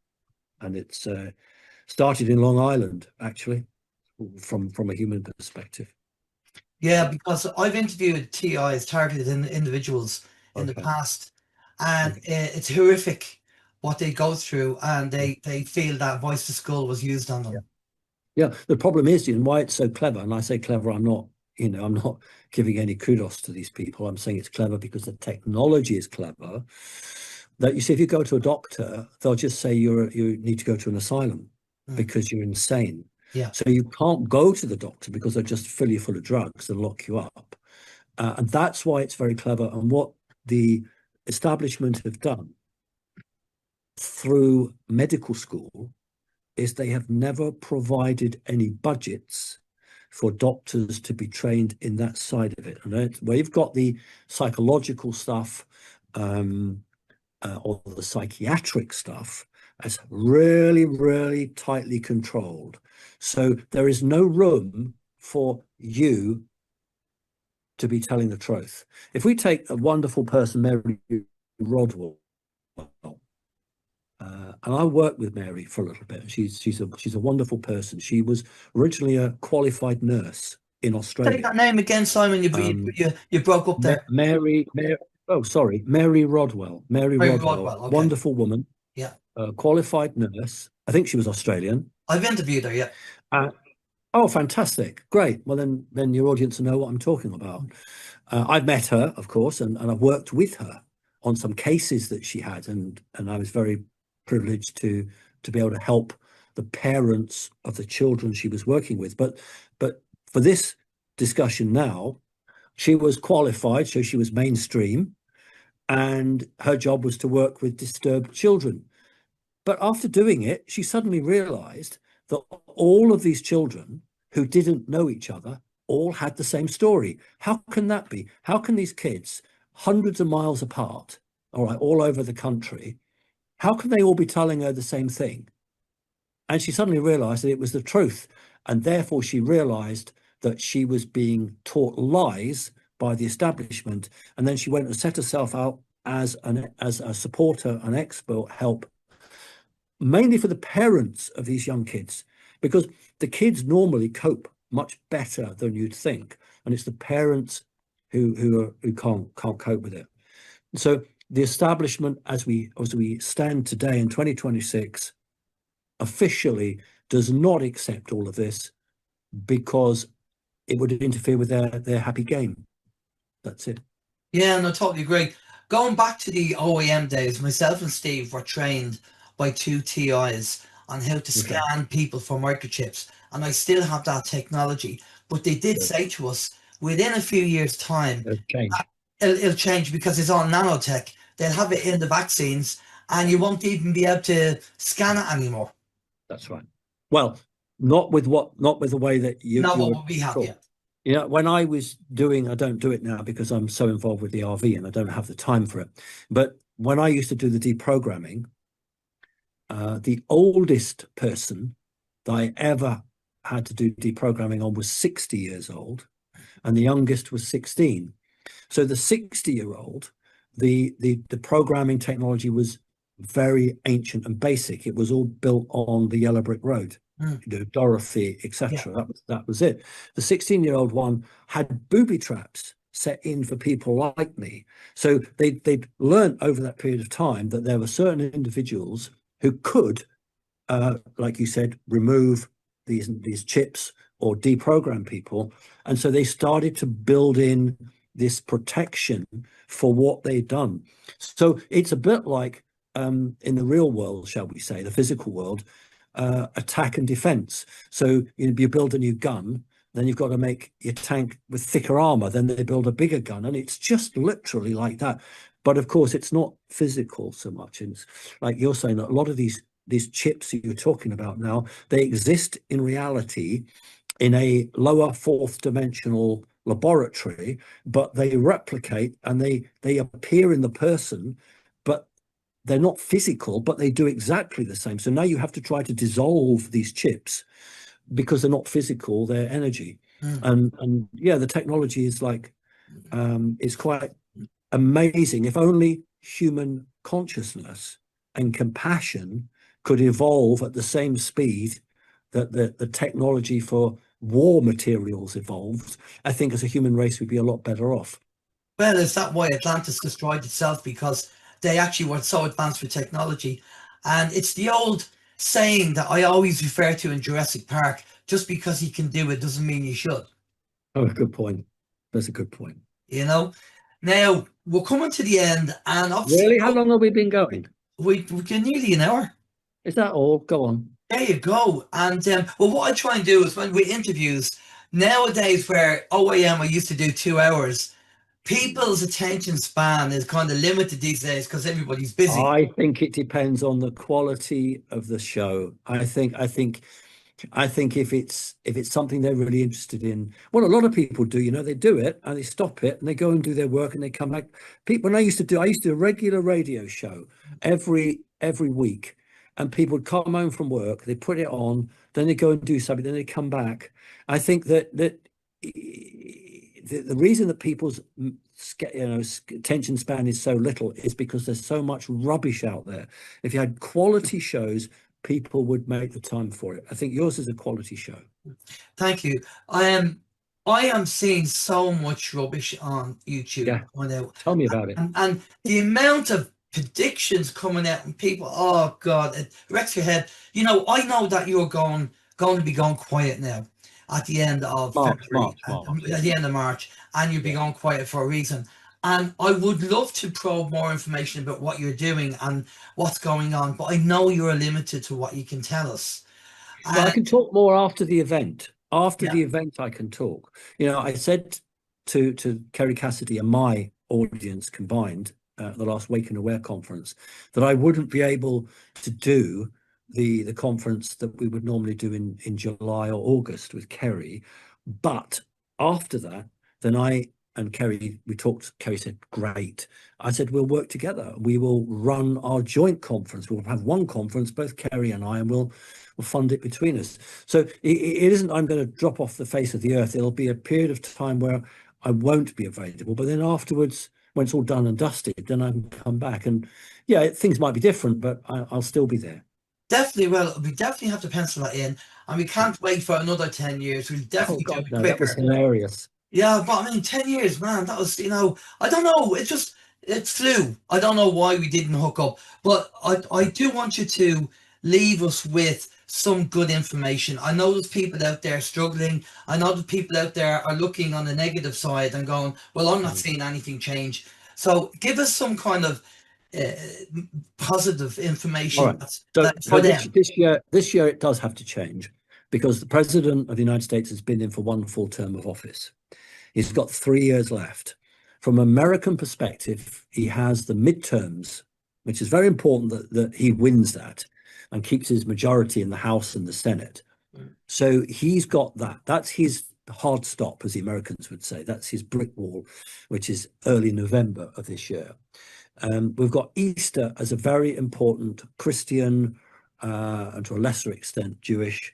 and it's started in Long Island, actually, from a human perspective. Yeah, because I've interviewed TIs, targeted individuals, in the past, and it's horrific what they go through, and they feel that voice to skull was used on them. Yeah, the problem is, and why it's so clever, and I say clever, I'm not giving any kudos to these people. I'm saying it's clever because the technology is clever. That you see, if you go to a doctor, they'll just say you need to go to an asylum because you're insane. Yeah. So you can't go to the doctor because they'll just fill you full of drugs and lock you up. And that's why it's very clever. And what the establishment have done through medical school is they have never provided any budgets for doctors to be trained in that side of it. And where you've got the psychological stuff or the psychiatric stuff, that's really, really tightly controlled. So there is no room for you to be telling the truth. If we take a wonderful person, Mary Rodwell, and I worked with Mary for a little bit. She's a wonderful person. She was originally a qualified nurse in Australia. Say that name again, Simon. You broke up there. Mary Rodwell. Mary Rodwell. Okay. Wonderful woman. Yeah. Qualified nurse. I think she was Australian. I've interviewed her. Yeah. Oh, fantastic. Great. Well, then your audience will know what I'm talking about. I've met her, of course, and I've worked with her on some cases that she had, and I was very privileged to be able to help the parents of the children she was working with. But for this discussion now, she was qualified, so she was mainstream, and her job was to work with disturbed children. But after doing it, she suddenly realized that all of these children who didn't know each other all had the same story. How can that be? How can these kids, hundreds of miles apart, all right, all over the country, how can they all be telling her the same thing? And she suddenly realized that it was the truth. And therefore she realized that she was being taught lies by the establishment. And then she went and set herself out as a supporter, an expert help, mainly for the parents of these young kids, because the kids normally cope much better than you'd think, and it's the parents who can't cope with it. So the establishment, as we stand today in 2026, officially does not accept all of this because it would interfere with their happy game. That's it. Yeah, no, totally agree. Going back to the OEM days, myself and Steve were trained by two TIs on how to scan people for microchips, and I still have that technology. But they did say to us, within a few years' time, it'll change because it's all nanotech. They'll have it in the vaccines, and you won't even be able to scan it anymore. That's right. Well, not with the way that you. Not what we have yet. Yeah, when I was doing, I don't do it now because I'm so involved with the RV and I don't have the time for it. But when I used to do the deprogramming, the oldest person that I ever had to do deprogramming on was 60 years old, and the youngest was 16. So the 60-year-old, the programming technology was very ancient and basic. It was all built on the yellow brick road. You know, Dorothy, etc. Yeah. That was it. The 16-year-old one had booby traps set in for people like me. So they'd learned over that period of time that there were certain individuals who could, like you said, remove these chips or deprogram people. And so they started to build in this protection for what they'd done. So it's a bit like in the real world, shall we say, the physical world, attack and defense. So you build a new gun, then you've got to make your tank with thicker armor, then they build a bigger gun, and it's just literally like that. But of course it's not physical so much. And it's like you're saying, that a lot of these chips that you're talking about now, they exist in reality in a lower fourth dimensional laboratory, but they replicate and they appear in the person, but they're not physical, but they do exactly the same. So now you have to try to dissolve these chips because they're not physical, they're energy. And yeah, the technology is like, it's quite amazing. If only human consciousness and compassion could evolve at the same speed that the technology for war materials evolved, I think as a human race, we'd be a lot better off. Well, is that why Atlantis destroyed itself? Because they actually were so advanced with technology. And it's the old saying that I always refer to in Jurassic Park, just because he can do it doesn't mean you should. Oh, good point. That's a good point. You know, now we're coming to the end, and obviously, really, how long have we been going? We're nearly an hour. Is that all? Go on. There you go. And well, what I try and do is when we interviews nowadays, where OAM I used to do 2 hours, people's attention span is kind of limited these days because everybody's busy. I think it depends on the quality of the show. I think if it's something they're really interested in, well, a lot of people do, they do it and they stop it and they go and do their work and they come back. People, when I used to do a regular radio show every week, and people would come home from work, they put it on, then they go and do something, then they come back. I think that the reason that people's attention span is so little is because there's so much rubbish out there. If you had quality shows, people would make the time for it. I think yours is a quality show. Thank you. I am seeing so much rubbish on YouTube. Yeah. Tell me about it. And the amount of predictions coming out and people, oh God, it wrecks your head. I know that you're going to be going quiet now. at the end of February, at the end of March, and you'll be going quiet for a reason. And I would love to probe more information about what you're doing and what's going on, but I know you're limited to what you can tell us. Well, I can talk more after the event. After the event, I can talk. You know, I said to Kerry Cassidy and my audience combined at the last Wake and Aware conference that I wouldn't be able to do the conference that we would normally do in July or August with Kerry. But after that, then I and Kerry, we talked, Kerry said, great. I said, we'll work together. We will run our joint conference. We'll have one conference, both Kerry and I, and we'll fund it between us. So it isn't I'm going to drop off the face of the earth. It'll be a period of time where I won't be available. But then afterwards, when it's all done and dusted, then I can come back. And yeah, things might be different, but I'll still be there. Definitely. Well, we definitely have to pencil that in. And we can't wait for another 10 years. We'll definitely do it quicker. That was hilarious. Yeah, but I mean, 10 years, man, that was, you know, I don't know. It flew. I don't know why we didn't hook up, but I do want you to leave us with some good information. I know there's people out there struggling. I know that people out there are looking on the negative side and going, well, I'm not seeing anything change. So give us some kind of positive information. Right. So this year it does have to change, because the President of the United States has been in for one full term of office. He's got 3 years left. From an American perspective, he has the midterms, which is very important that he wins that and keeps his majority in the House and the Senate. So he's got that. That's his hard stop, as the Americans would say. That's his brick wall, which is early November of this year. We've got Easter as a very important Christian and to a lesser extent Jewish,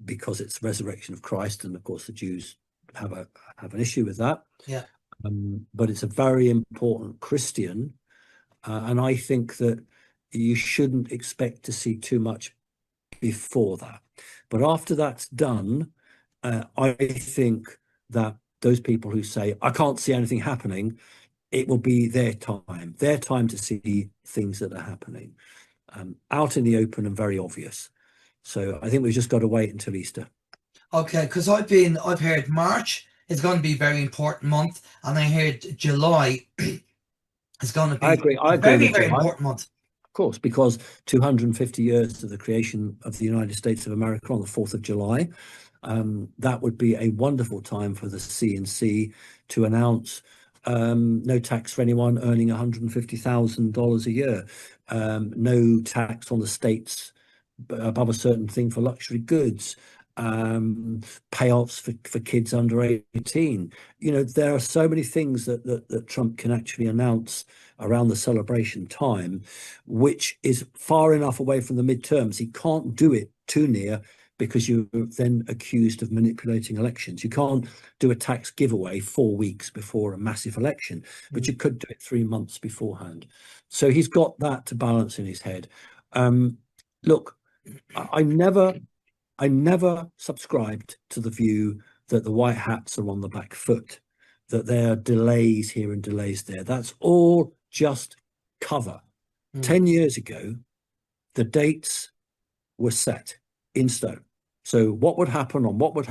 because it's the resurrection of Christ, and of course the Jews have an issue with that. Yeah. But it's a very important Christian, and I think that you shouldn't expect to see too much before that. But after that's done, I think that those people who say, I can't see anything happening, it will be their time to see things that are happening out in the open and very obvious. So I think we've just got to wait until Easter. Okay, because I've heard March is going to be a very important month, and I heard July is going to be I agree very, very important month. Of course, because 250 years of the creation of the United States of America on the 4th of July, that would be a wonderful time for the CNC to announce no tax for anyone earning $150,000 a year, no tax on the states above a certain thing for luxury goods, payouts for kids under 18. You know, there are so many things that Trump can actually announce around the celebration time, which is far enough away from the midterms. He can't do it too near, because you're then accused of manipulating elections. You can't do a tax giveaway 4 weeks before a massive election, but you could do it 3 months beforehand. So he's got that to balance in his head. Look, I never subscribed to the view that the white hats are on the back foot, that there are delays here and delays there. That's all just cover. 10 years ago, the dates were set in stone. So what would happen and what would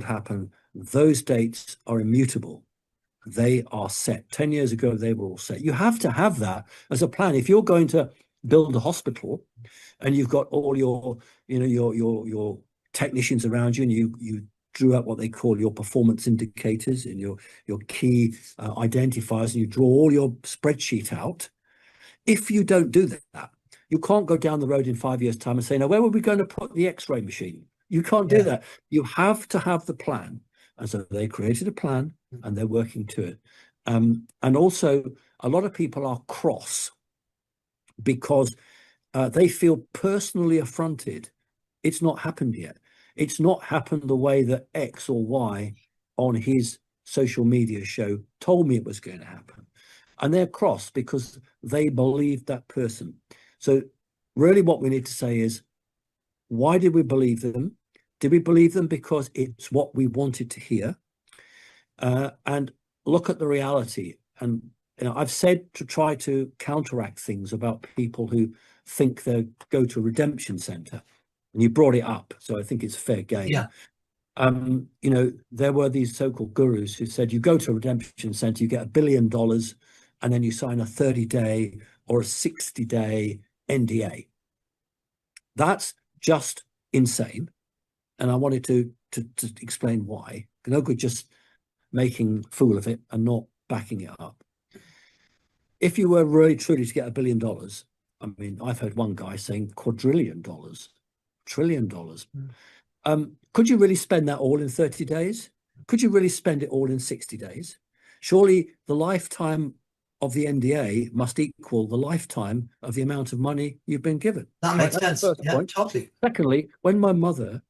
happen, those dates are immutable. They are set. 10 years ago, they were all set. You have to have that as a plan. If you're going to build a hospital and you've got all your, your technicians around you, and you drew up what they call your performance indicators and your key identifiers, and you draw all your spreadsheet out. If you don't do that, you can't go down the road in 5 years' time and say, now, where were we going to put the X-ray machine? You can't do that. You have to have the plan. And so they created a plan and they're working to it. And also, a lot of people are cross because they feel personally affronted. It's not happened yet. It's not happened the way that X or Y on his social media show told me it was going to happen. And they're cross because they believed that person. So really what we need to say is, why did we believe them? Did we believe them because it's what we wanted to hear? And look at the reality. And I've said to try to counteract things about people who think they go to a redemption center. And you brought it up, so I think it's fair game. Yeah. You know, there were these so-called gurus who said, you go to a redemption center, you get $1 billion, and then you sign a 30-day or a 60-day NDA. That's just insane. And I wanted to explain why. No good just making a fool of it and not backing it up. If you were really truly to get $1 billion, I mean, I've heard one guy saying $1 trillion. Could you really spend that all in 30 days? Could you really spend it all in 60 days? Surely the lifetime of the NDA must equal the lifetime of the amount of money you've been given. That makes sense. Yeah, point. Totally. Secondly, when my mother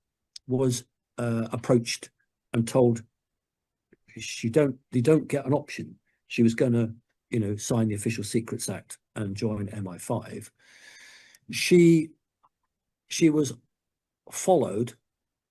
was approached and told you don't get an option, she was going to, you know, sign the Official Secrets Act and join MI5. She was followed,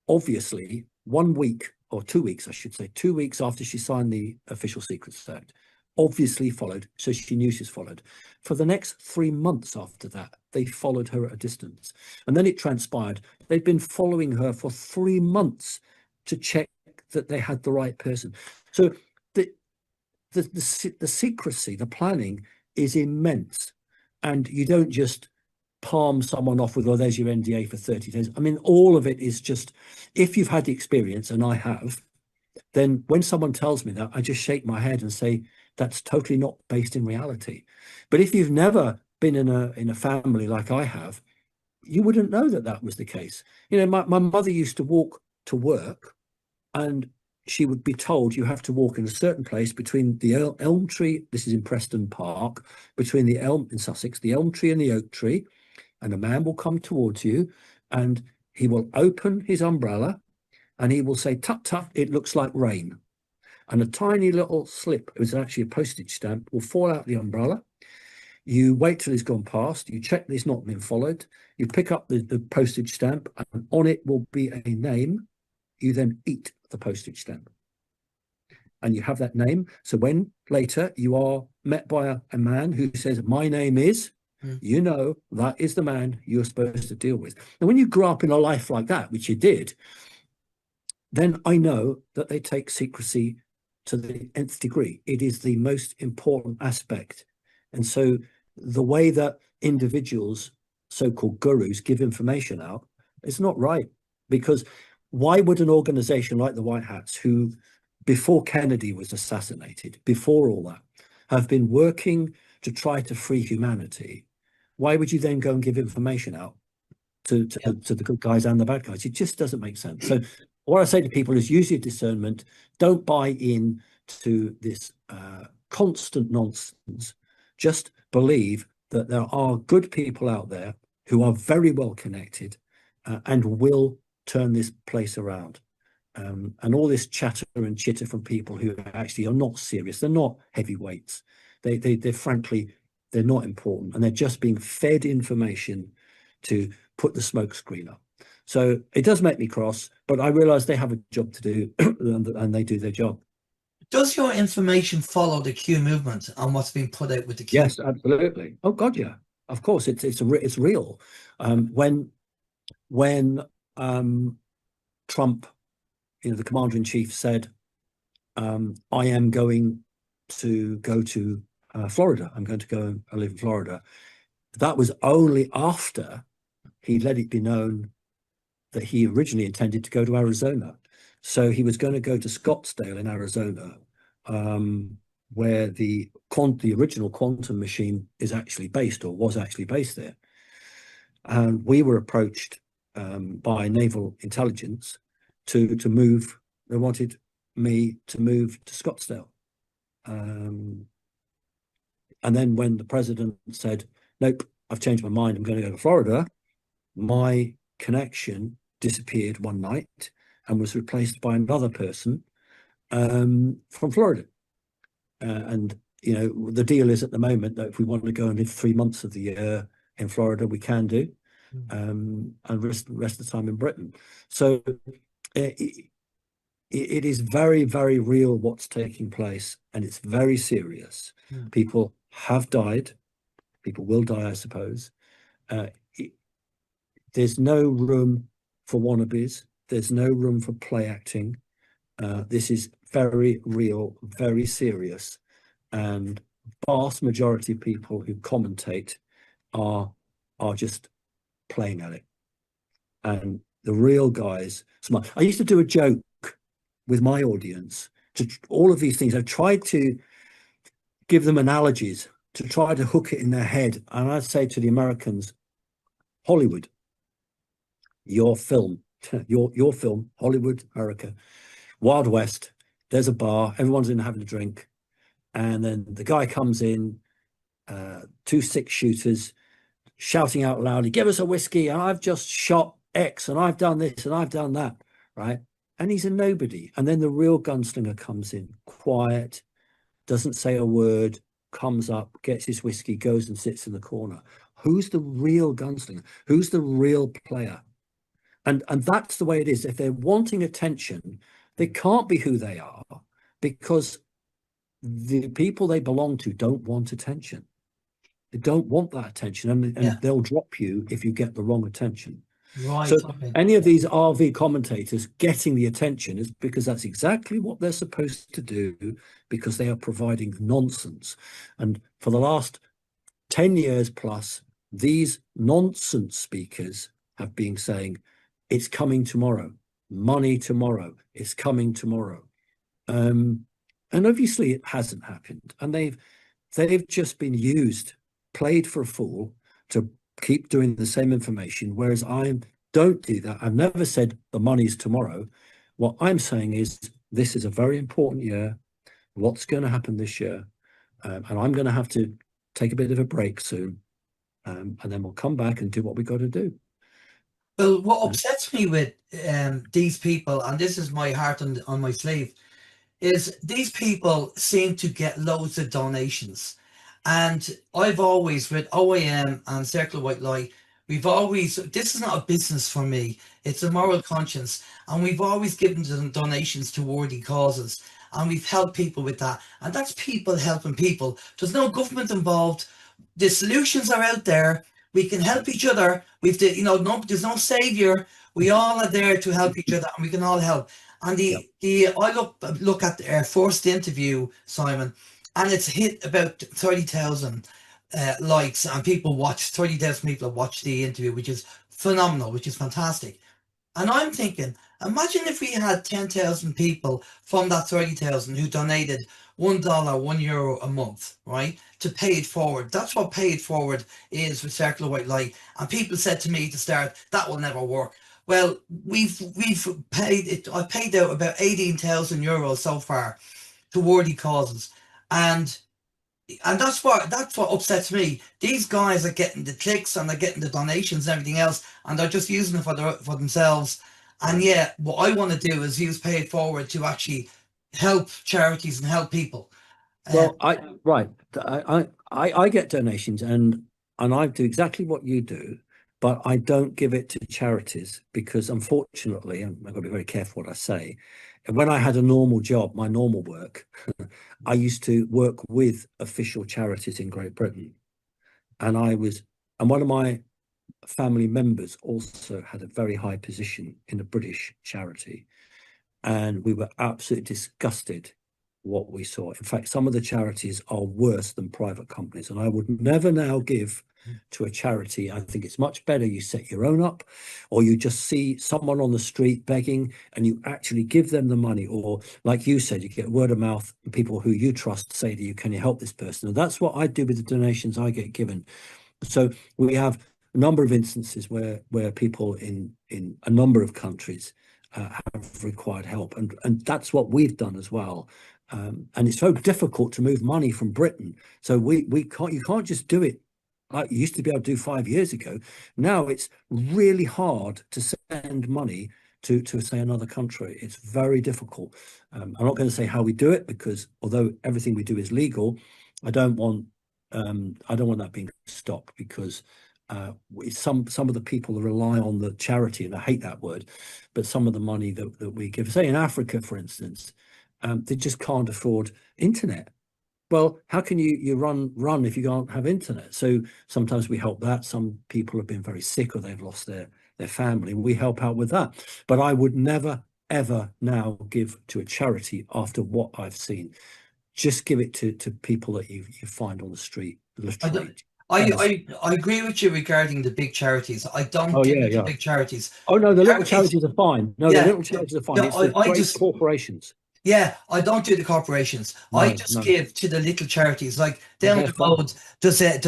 obviously, 1 week or 2 weeks, I should say, 2 weeks after she signed the Official Secrets Act, obviously followed, so she knew she's followed. For the next 3 months after that, they followed her at a distance. And then it transpired they'd been following her for 3 months to check that they had the right person. So the secrecy, the planning is immense. And you don't just palm someone off with, oh, there's your NDA for 30 days. I mean, all of it is just, if you've had the experience, and I have, then when someone tells me that, I just shake my head and say, that's totally not based in reality. But if you've never been in a family like I have, you wouldn't know that that was the case. You know, my mother used to walk to work, and she would be told you have to walk in a certain place between the elm tree, this is in Preston Park, between the elm in Sussex, the elm tree and the oak tree, and a man will come towards you and he will open his umbrella and he will say, tut, tut, it looks like rain. And a tiny little slip, it was actually a postage stamp, will fall out the umbrella. You wait till he's gone past, you check that he's not been followed, you pick up the postage stamp, and on it will be a name. You then eat the postage stamp. And you have that name. So when later you are met by a man who says, my name is, you know that is the man you're supposed to deal with. And when you grow up in a life like that, which you did, then I know that they take secrecy to the nth degree. It is the most important aspect. And so the way that individuals, so-called gurus, give information out, it's not right. Because why would an organization like the White Hats, who before Kennedy was assassinated, before all that, have been working to try to free humanity, why would you then go and give information out to the good guys and the bad guys? It just doesn't make sense. So what I say to people is use your discernment. Don't buy in to this constant nonsense. Just believe that there are good people out there who are very well connected and will turn this place around. And all this chatter and chitter from people who actually are not serious, they're not heavyweights. They're frankly, they're not important, and they're just being fed information to put the smoke screen up. So it does make me cross, but I realize they have a job to do and they do their job. Does your information follow the Q movement and what's being put out with the Q? Yes, absolutely. Oh God, yeah. Of course, it's real. When Trump, you know, the commander-in-chief said, I am going to go to Florida. I'm going to go and live in Florida. That was only after he let it be known that he originally intended to go to Arizona. So he was going to go to Scottsdale in Arizona, where the original quantum machine is actually based, or was actually based there. And we were approached by naval intelligence to move. They wanted me to move to Scottsdale. And then when the president said, nope, I've changed my mind, I'm going to go to Florida, my connection disappeared one night and was replaced by another person from Florida. And, you know, the deal is at the moment that if we want to go and live 3 months of the year in Florida, we can do, and the rest of the time in Britain. So it is very, very real what's taking place, and it's very serious. People have died. People will die, I suppose. There's no room for wannabes. There's no room for play acting. This is very real, very serious, and vast majority of people who commentate are just playing at it. And the real guys, I used to do a joke with my audience to all of these things. I've tried to give them analogies to try to hook it in their head. And I'd say to the Americans, Hollywood, your film, your film, Hollywood, America, Wild West, there's a bar, everyone's in having a drink. And then the guy comes in, 2 6-shooters, shouting out loudly, give us a whiskey, and I've just shot X, and I've done this, and I've done that, right? And he's a nobody. And then the real gunslinger comes in, quiet, doesn't say a word, comes up, gets his whiskey, goes and sits in the corner. Who's the real gunslinger? Who's the real player? And that's the way it is. If they're wanting attention, they can't be who they are, because the people they belong to don't want attention. They don't want that attention, and they'll drop you if you get the wrong attention. Right. So okay. any of these RV commentators getting the attention is because that's exactly what they're supposed to do, because they are providing nonsense. And for the last 10 years plus, these nonsense speakers have been saying, it's coming tomorrow, money tomorrow, it's coming tomorrow. And obviously it hasn't happened. And they've just been used, played for a fool, to keep doing the same information, whereas I don't do that. I've never said the money's tomorrow. What I'm saying is this is a very important year. What's going to happen this year? And I'm going to have to take a bit of a break soon. And then we'll come back and do what we got to do. Well, what upsets me with these people, and this is my heart on my sleeve, is these people seem to get loads of donations. And I've always, with OAM and Circle of White Light, this is not a business for me, it's a moral conscience, and we've always given them donations to worthy causes, and we've helped people with that, and that's people helping people. There's no government involved, the solutions are out there, we can help each other, there's no savior, we all are there to help each other, and we can all help. And I look at our first interview, Simon, and it's hit about 30,000 likes, and 30,000 people have watched the interview, which is phenomenal, which is fantastic. And I'm thinking, imagine if we had 10,000 people from that 30,000 who donated $1, €1 a month, right, to pay it forward. That's what pay it forward is with Circle of White Light. And people said to me at the start, that will never work. Well, we've paid it. I paid out about 18,000 euros so far to worthy causes, and that's what upsets me. These guys are getting the clicks and they're getting the donations and everything else, and they're just using it for themselves. And yeah, what I want to do is use Pay It Forward to actually help charities and help people. Well, I get donations, and I do exactly what you do. But I don't give it to charities because, unfortunately, I've got to be very careful what I say. When I had a normal job, my normal work, I used to work with official charities in Great Britain. And one of my family members also had a very high position in a British charity. And we were absolutely disgusted what we saw. In fact, some of the charities are worse than private companies. And I would never now give to a charity. I think it's much better you set your own up, or you just see someone on the street begging and you actually give them the money, or like you said, you get word of mouth, people who you trust say to you, can you help this person? And that's what I do with the donations I get given. So we have a number of instances where people in a number of countries have required help, and that's what we've done as well. And it's so difficult to move money from Britain, so you can't just do it like you used to be able to do 5 years ago. Now it's really hard to send money to say another country. It's very difficult. I'm not going to say how we do it, because although everything we do is legal, I don't want that being stopped, because some of the people rely on the charity, and I hate that word, but some of the money that we give, say in Africa, for instance, they just can't afford internet. Well, how can you run if you can't have internet? So sometimes we help that. Some people have been very sick, or they've lost their their family, and we help out with that. But I would never, ever now give to a charity after what I've seen. Just give it to people that you find on the street, literally. I agree with you regarding the big charities. I don't Oh, do yeah, the yeah. big charities. Oh, no, the little charities are fine. No, Yeah. the little charities are fine. No, It's the I great just- corporations. Yeah, I don't do the corporations. No, I just no. give to the little charities. Like down Okay, the fine. road, there's a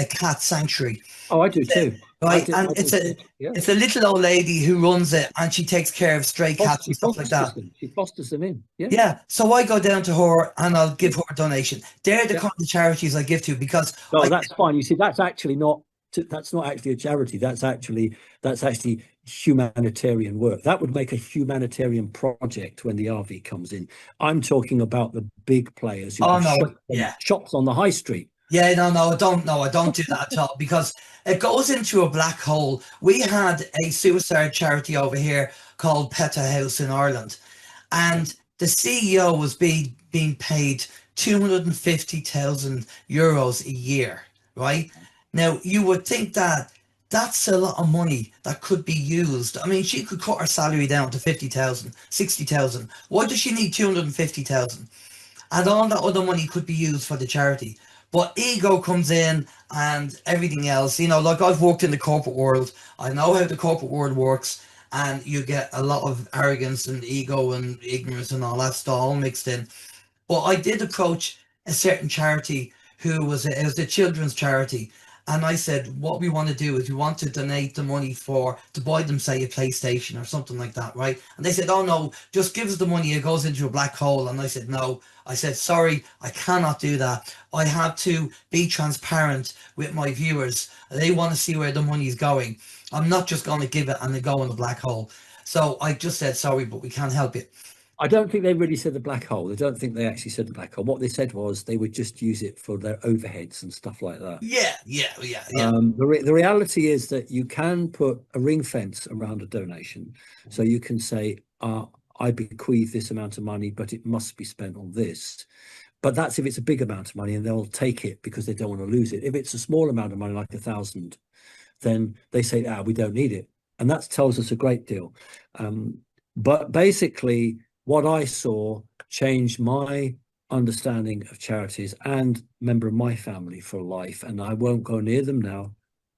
cat sanctuary, Oh, I do too. right? I And do it's too. Yeah. a little old lady who runs it, and she takes care of stray cats and stuff like that. She fosters them in. Yeah. Yeah, so I go down to her and I'll give her a donation. They're the Yeah. kind of charities I give to because No, that's fine. You see, that's not actually a charity. That's actually humanitarian work. That would make a humanitarian project when the RV comes in. I'm talking about the big players who Oh, have no, shops on the high street. yeah, no, I don't do that at all because it goes into a black hole. We had a suicide charity over here called Peta House in Ireland, and the CEO was being paid €250,000 a year, right? Now, you would think that that's a lot of money that could be used. I mean, she could cut her salary down to 50,000, 60,000. Why does she need 250,000? And all that other money could be used for the charity. But ego comes in and everything else. You know, like I've worked in the corporate world. I know how the corporate world works. And you get a lot of arrogance and ego and ignorance and all that stuff all mixed in. But I did approach a certain charity it was a children's charity. And I said, what we want to do is we want to donate the money to buy them, say, a PlayStation or something like that, right? And they said, oh, no, just give us the money. It goes into a black hole. And I said, no. I said, sorry, I cannot do that. I have to be transparent with my viewers. They want to see where the money is going. I'm not just going to give it and then go in the black hole. So I just said, sorry, but we can't help it. I don't think they really said the black hole. I don't think they actually said the black hole. What they said was they would just use it for their overheads and stuff like that. Yeah. The reality is that you can put a ring fence around a donation. So you can say, I bequeath this amount of money, but it must be spent on this. But that's if it's a big amount of money and they'll take it because they don't want to lose it. If it's a small amount of money, like 1,000, then they say, we don't need it. And that tells us a great deal. But basically, what I saw changed my understanding of charities and member of my family for life. And I won't go near them now.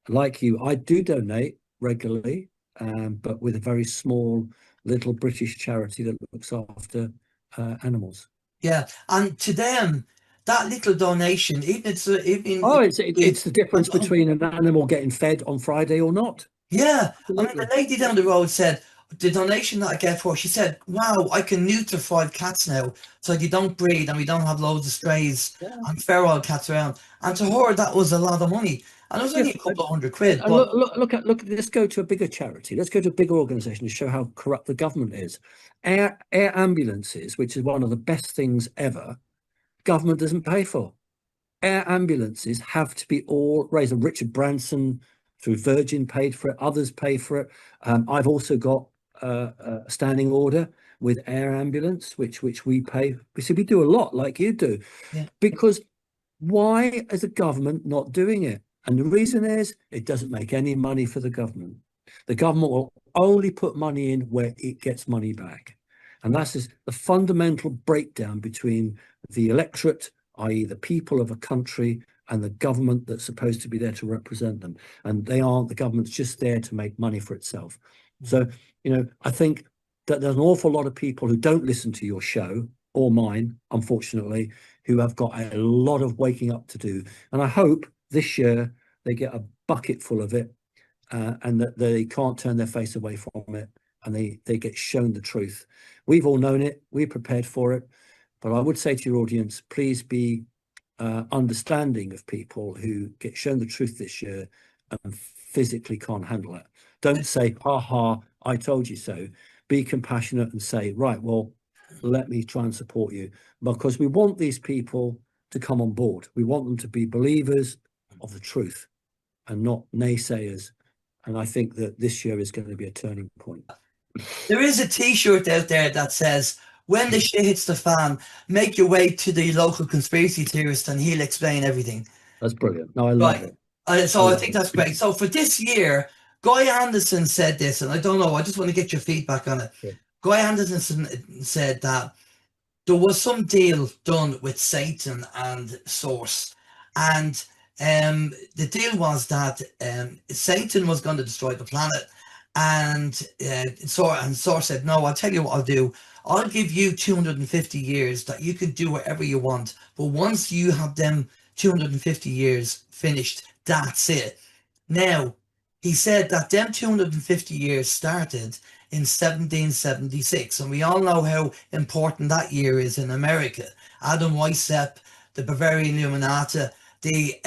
Like you, I do donate regularly, but with a very small little British charity that looks after animals. Yeah, and to them, that little donation, it's the difference between an animal getting fed on Friday or not. Yeah, absolutely. I mean, the lady down the road said the donation that I get for, she said, wow, I can neuter 5 cats now, so you don't breed and we don't have loads of strays and feral cats around. And to her, that was a lot of money. And it was only a couple of £100. But look. Let's go to a bigger charity. Let's go to a bigger organisation to show how corrupt the government is. Air ambulances, which is one of the best things ever, government doesn't pay for. Air ambulances have to be all raised. Richard Branson through Virgin paid for it. Others pay for it. I've also got a standing order with air ambulance, which we pay. So we do a lot, like you do, because why is the government not doing it? And the reason is it doesn't make any money for the government. The government will only put money in where it gets money back. And that's the fundamental breakdown between the electorate, i.e. the people of a country, and the government that's supposed to be there to represent them. And they aren't. The government's just there to make money for itself. So, I think that there's an awful lot of people who don't listen to your show or mine, unfortunately, who have got a lot of waking up to do. And I hope this year they get a bucket full of it and that they can't turn their face away from it and they get shown the truth. We've all known it. We're prepared for it. But I would say to your audience, please be understanding of people who get shown the truth this year and physically can't handle it. Don't say, ha, I told you so. Be compassionate and say, right, well, let me try and support you, because we want these people to come on board. We want them to be believers of the truth and not naysayers. And I think that this year is going to be a turning point. There is a T-shirt out there that says, when the shit hits the fan, make your way to the local conspiracy theorist and he'll explain everything. That's brilliant. No, I love it. So I think that's great. So for this year, Guy Anderson said this, and I don't know, I just want to get your feedback on it. Yeah. Guy Anderson said that there was some deal done with Satan and Source, and the deal was that Satan was going to destroy the planet, and Source said, no, I'll tell you what I'll do. I'll give you 250 years that you can do whatever you want, but once you have them 250 years finished, that's it. Now, he said that them 250 years started in 1776, and we all know how important that year is in America. Adam Weishaupt, the Bavarian Illuminati, the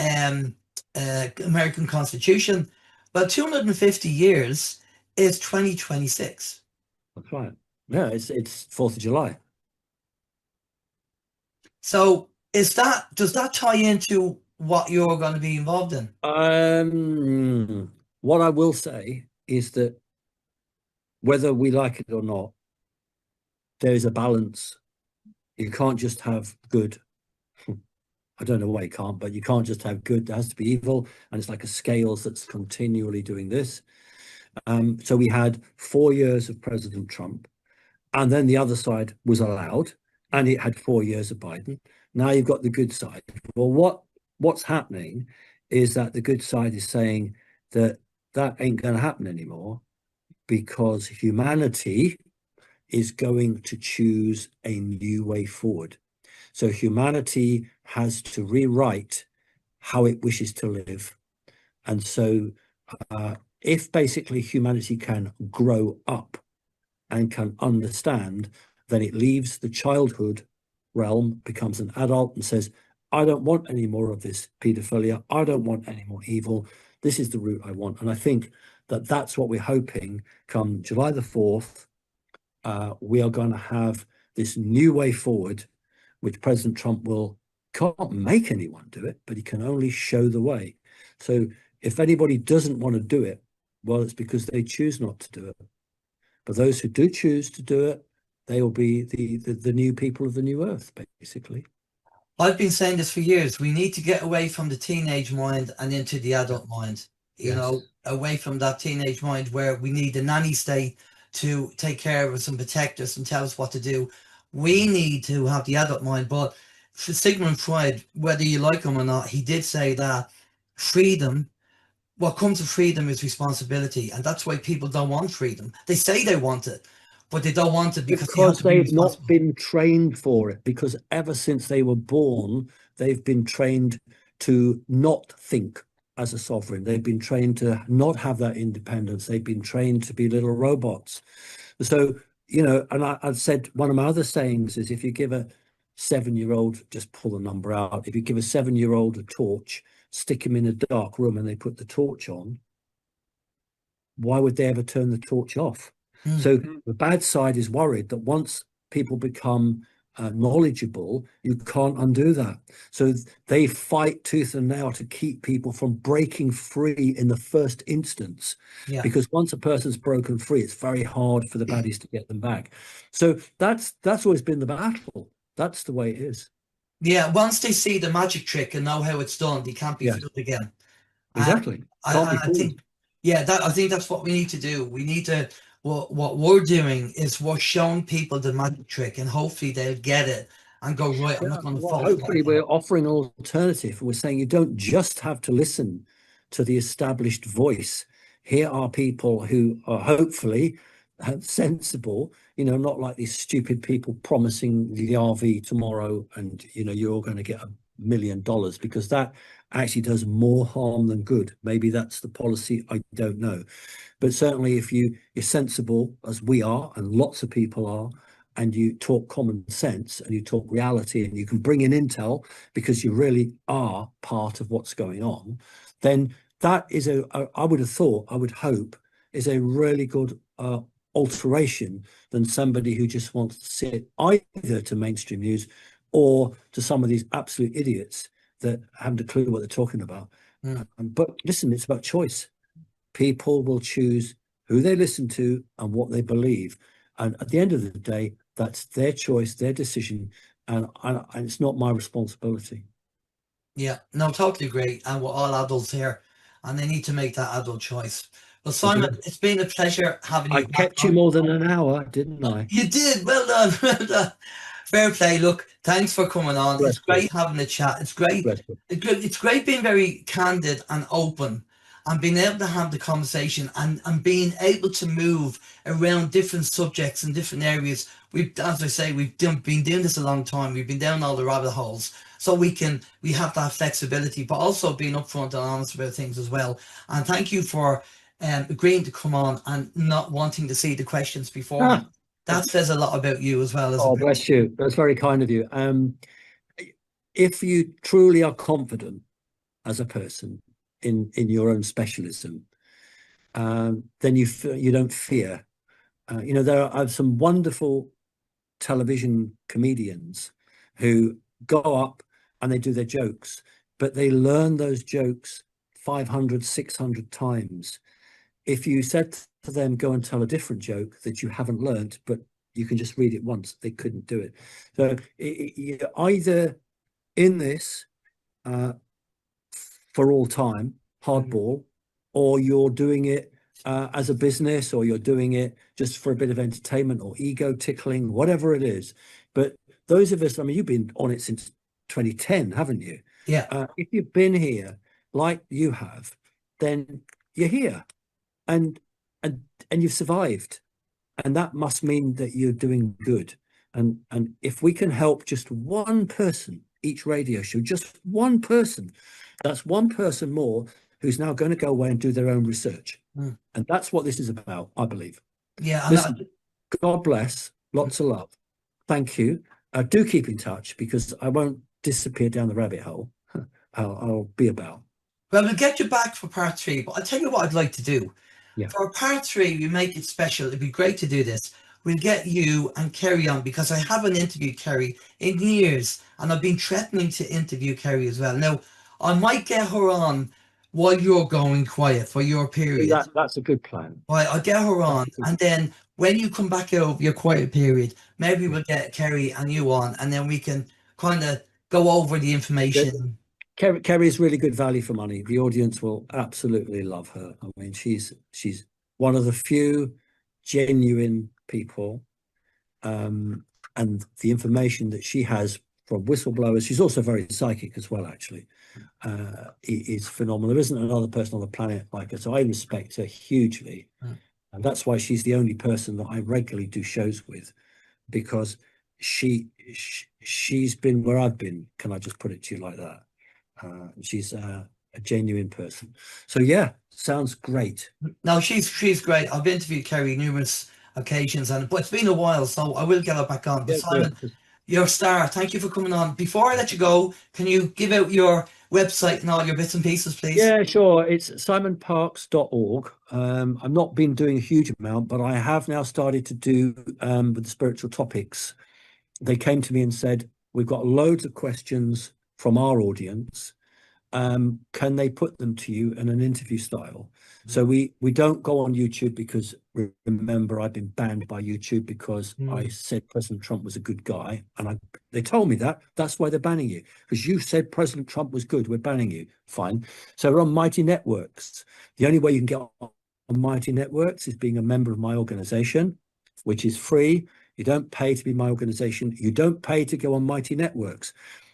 American Constitution. Well, 250 years is 2026. That's right. Yeah, it's 4th of July. So does that tie into what you're going to be involved in? What I will say is that whether we like it or not, there is a balance. You can't just have good. I don't know why you can't, but you can't just have good. There has to be evil, and it's like a scales that's continually doing this. So we had 4 years of President Trump, and then the other side was allowed, and it had 4 years of Biden. Now you've got the good side. Well, what's happening is that the good side is saying that ain't going to happen anymore, because humanity is going to choose a new way forward. So humanity has to rewrite how it wishes to live. And so if basically humanity can grow up and can understand, then it leaves the childhood realm, becomes an adult and says, I don't want any more of this pedophilia. I don't want any more evil. This is the route I want. And I think that that's what we're hoping come July the 4th. We are going to have this new way forward, which President Trump can't make anyone do it, but he can only show the way. So if anybody doesn't want to do it, well, it's because they choose not to do it. But those who do choose to do it, they will be the new people of the new earth, basically. I've been saying this for years. We need to get away from the teenage mind and into the adult mind. You know, away from that teenage mind where we need a nanny state to take care of us and protect us and tell us what to do. We need to have the adult mind. But for Sigmund Freud, whether you like him or not, he did say that freedom, what comes with freedom is responsibility. And that's why people don't want freedom. They say they want it, but they don't want it because they've not been trained for it. Because ever since they were born, they've been trained to not think as a sovereign. They've been trained to not have that independence. They've been trained to be little robots. So, you know, and I've said one of my other sayings is, if you give a 7-year-old, just pull the number out, if you give a 7-year-old a torch, stick him in a dark room and they put the torch on, why would they ever turn the torch off? So the bad side is worried that once people become knowledgeable, you can't undo that. So they fight tooth and nail to keep people from breaking free in the first instance. Because once a person's broken free, it's very hard for the baddies to get them back. So that's always been the battle. That's the way it is. Yeah, once they see the magic trick and know how it's done, they can't be fooled again. Exactly. I think, I think that's what we need to do. We need to. What we're doing is we're showing people the magic trick, and hopefully they'll get it and go, right, I'm not going to fall. Hopefully we're offering an alternative. We're saying you don't just have to listen to the established voice. Here are people who are hopefully sensible, you know, not like these stupid people promising the RV tomorrow and, you know, you're going to get $1 million, because that actually does more harm than good. Maybe that's the policy, I don't know. But certainly if you're sensible, as we are, and lots of people are, and you talk common sense and you talk reality and you can bring in intel because you really are part of what's going on, then that is I would hope, is a really good alteration than somebody who just wants to sit either to mainstream news or to some of these absolute idiots that haven't a clue what they're talking about. But listen, it's about choice. People will choose who they listen to and what they believe. And at the end of the day, that's their choice, their decision. And it's not my responsibility. Yeah, no, totally agree. And we're all adults here, and they need to make that adult choice. Well, Simon, it's been a pleasure having you I back kept you on. more than an hour, didn't I? You did. Well done. Well done. Fair play. Look, thanks for coming on. Bless It's great having a chat. It's great. Bless you. It's great being very candid and open and being able to have the conversation and being able to move around different subjects and different areas. As I say, been doing this a long time. We've been down all the rabbit holes. So we have that flexibility, but also being upfront and honest about things as well. And thank you for agreeing to come on and not wanting to see the questions beforehand. That says a lot about you as well. Oh, bless you. That's very kind of you. If you truly are confident as a person in your own specialism, then you don't fear. There are some wonderful television comedians who go up and they do their jokes, but they learn those jokes 500, 600 times. If you said to them, go and tell a different joke that you haven't learned, but you can just read it once, they couldn't do it. So you're either in this for all time, hardball, or you're doing it as a business, or you're doing it just for a bit of entertainment or ego tickling, whatever it is. But those of us, I mean, you've been on it since 2010, haven't you? Yeah. If you've been here like you have, then you're here and you've survived. And that must mean that you're doing good. And if we can help just one person each radio show, just one person, that's one person more who's now going to go away and do their own research. And that's what this is about, I believe. Yeah. Listen, God bless. Lots of love. Thank you. Do keep in touch, because I won't disappear down the rabbit hole. I'll be about. Well, we'll get you back for part 3, but I'll tell you what I'd like to do. Yeah. For part 3, we make it special. It'd be great to do this. We'll get you and Kerry on, because I haven't interviewed Kerry in years, and I've been threatening to interview Kerry as well. Now, I might get her on while you're going quiet for your period. That's a good plan. Well, I'll get her on, and then when you come back out of your quiet period, maybe we'll get Kerry and you on, and then we can kind of go over the information. Kerry is really good value for money. The audience will absolutely love her. I mean, she's one of the few genuine people, and the information that she has from whistleblowers, she's also very psychic as well, actually, is phenomenal. There isn't another person on the planet like her, so I respect her hugely. And that's why she's the only person that I regularly do shows with, because she's been where I've been. Can I just put it to you like that? She's a genuine person. So yeah, sounds great. No, she's great. I've interviewed Kerry numerous occasions, but it's been a while, so I will get her back on. But Simon, you're a star. Thank you for coming on. Before I let you go, can you give out your website and all your bits and pieces, please? Yeah, sure. It's simonparks.org. I've not been doing a huge amount, but I have now started to do with the spiritual topics. They came to me and said, we've got loads of questions from our audience. Can they put them to you in an interview style? So we don't go on YouTube, because remember, I've been banned by YouTube because I said President Trump was a good guy, and they told me that's why they're banning you, because you said President Trump was good. We're banning you. Fine. So we're on Mighty Networks. The only way you can get on Mighty Networks is being a member of my organization, which is free. You don't pay to be my organization. You don't pay to go on Mighty Networks.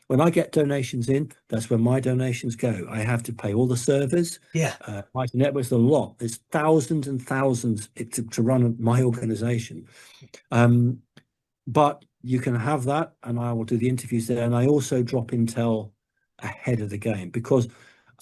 When I get donations in, that's where my donations go. I have to pay all the servers. Yeah. Mighty Networks, a lot. There's thousands and thousands to run my organization. But you can have that, and I will do the interviews there. And I also drop intel ahead of the game, because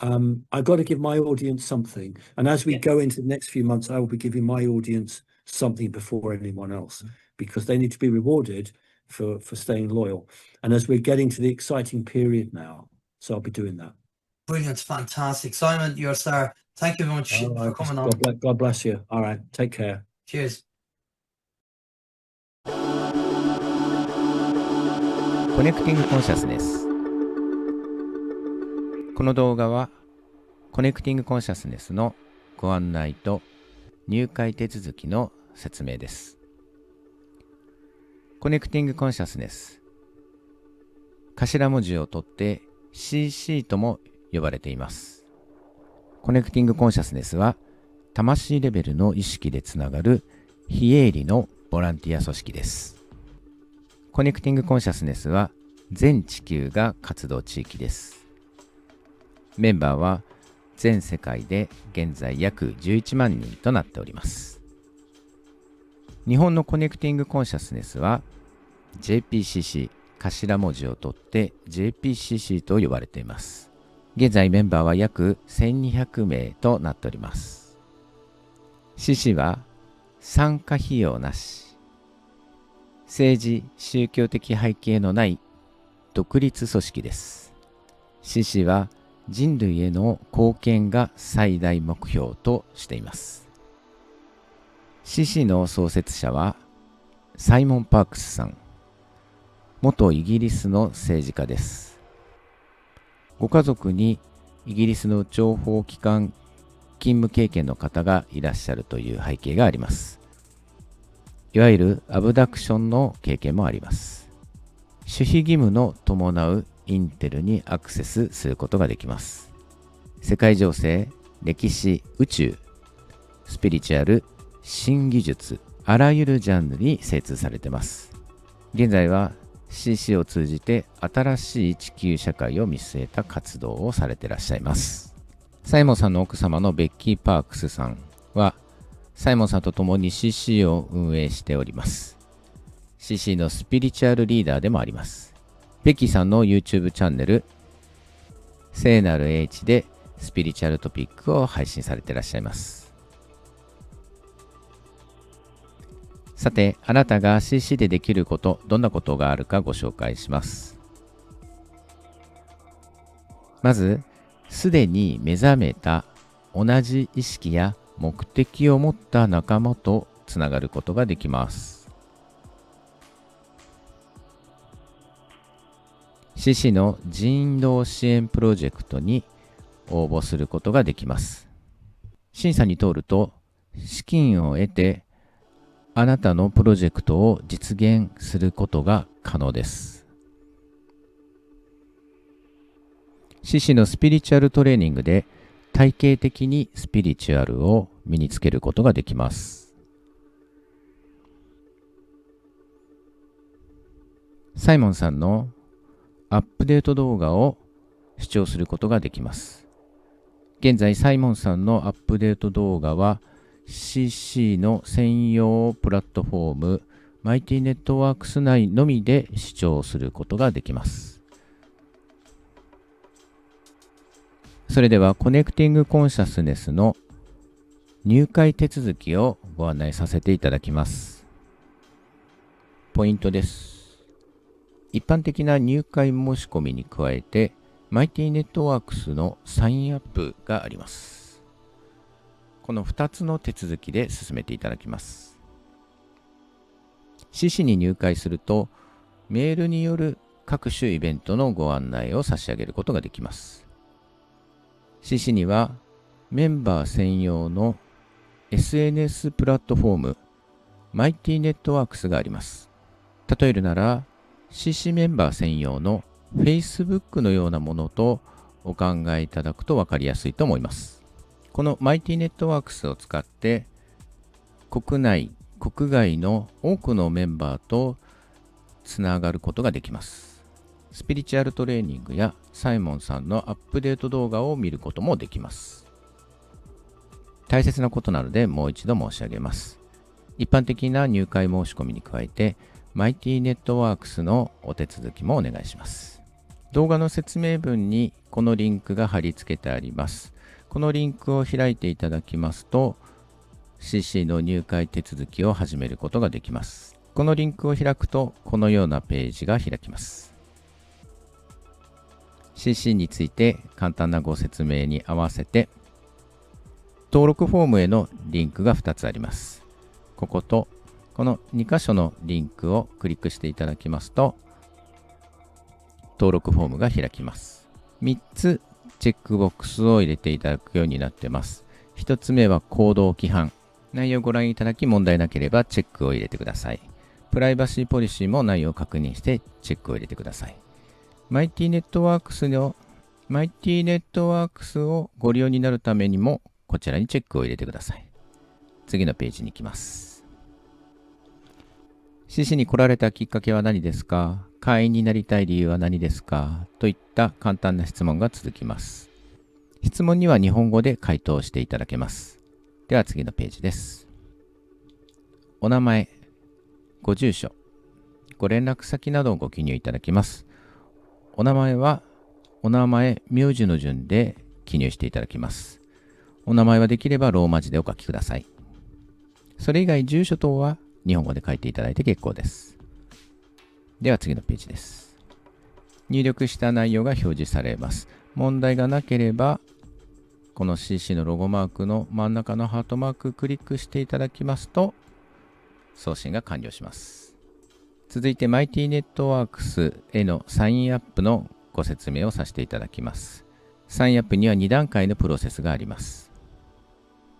I've got to give my audience something. And as we go into the next few months, I will be giving my audience something before anyone else, because they need to be rewarded for staying loyal. And as we're getting to the exciting period now, so I'll be doing that. Brilliant. Fantastic. Simon, you're a star. Thank you very much for coming on. God bless you. All right. Take care. Cheers. コネクティングコンシャスネス。この動画はコネクティングコンシャスネスのご案内と入会手続きの説明です。コネクティングコンシャスネス、頭文字を取って CC とも呼ばれています。コネクティングコンシャスネスは魂レベルの意識でつながる非営利のボランティア組織です。コネクティングコンシャスネスは全地球が活動地域です。メンバーは全世界で現在約11万人となっております。日本のコネクティングコンシャスネスは JPCC 頭文字を取って JPCC と呼ばれています。現在メンバーは約1200名となっております。CC は参加費用なし、政治・宗教的背景のない独立組織です。CC は人類への貢献が最大目標としています。CC の創設者はサイモン・パークスさん、元イギリスの政治家です。ご家族にイギリスの情報機関勤務経験の方がいらっしゃるという背景があります。いわゆるアブダクションの経験もあります。守秘義務の伴うインテルにアクセスすることができます。世界情勢、歴史、宇宙、スピリチュアル、新技術、あらゆるジャンルに精通されています。現在は CC を通じて新しい地球社会を見据えた活動をされていらっしゃいます。サイモンさんの奥様のベッキー・パークスさんはサイモンさんと共に CC を運営しております。CC のスピリチュアルリーダーでもあります。ベッキーさんの YouTube チャンネル聖なる英知でスピリチュアルトピックを配信されていらっしゃいます。さて、あなたが CC でできること、どんなことがあるかご紹介します。まず、すでに目覚めた同じ意識や目的を持った仲間とつながることができます。CC の人道支援プロジェクトに応募することができます。審査に通ると、資金を得て、あなたのプロジェクトを実現することが可能です。CC のスピリチュアルトレーニングで体系的にスピリチュアルを身につけることができます。サイモンさんのアップデート動画を視聴することができます。現在、サイモンさんのアップデート動画はCC の専用プラットフォームマイティネットワークス内のみで視聴することができます。それではコネクティングコンシャスネスの入会手続きをご案内させていただきます。ポイントです。一般的な入会申し込みに加えてマイティネットワークスのサインアップがあります。この2つの手続きで進めていただきます。CC に入会すると、メールによる各種イベントのご案内を差し上げることができます。CC にはメンバー専用の SNS プラットフォーム、マイティネットワークスがあります。例えるなら、CC メンバー専用の Facebook のようなものとお考えいただくと分かりやすいと思います。このマイティネットワークスを使って国内、国外の多くのメンバーとつながることができます。スピリチュアルトレーニングやサイモンさんのアップデート動画を見ることもできます。大切なことなのでもう一度申し上げます。一般的な入会申し込みに加えてマイティネットワークスのお手続きもお願いします。動画の説明文にこのリンクが貼り付けてあります。このリンクを開いていただきますと CC の入会手続きを始めることができます。このリンクを開くとこのようなページが開きます。CC について簡単なご説明に合わせて登録フォームへのリンクが2つあります。こことこの2箇所のリンクをクリックしていただきますと登録フォームが開きます。3つチェックボックスを入れていただくようになっています。1つ目は行動規範。内容をご覧いただき問題なければチェックを入れてください。プライバシーポリシーも内容を確認してチェックを入れてください。マイティネットワークスをご利用になるためにも、こちらにチェックを入れてください。次のページに行きます。CC に来られたきっかけは何ですか？会員になりたい理由は何ですか？といった簡単な質問が続きます。質問には日本語で回答していただけます。では次のページです。お名前、ご住所、ご連絡先などをご記入いただきます。お名前はお名前、名字の順で記入していただきます。お名前はできればローマ字でお書きください。それ以外住所等は日本語で書いていただいて結構です。では次のページです。入力した内容が表示されます。問題がなければ、この CC のロゴマークの真ん中のハートマーククリックしていただきますと、送信が完了します。続いて Mighty Networks へのサインアップのご説明をさせていただきます。サインアップには2段階のプロセスがあります。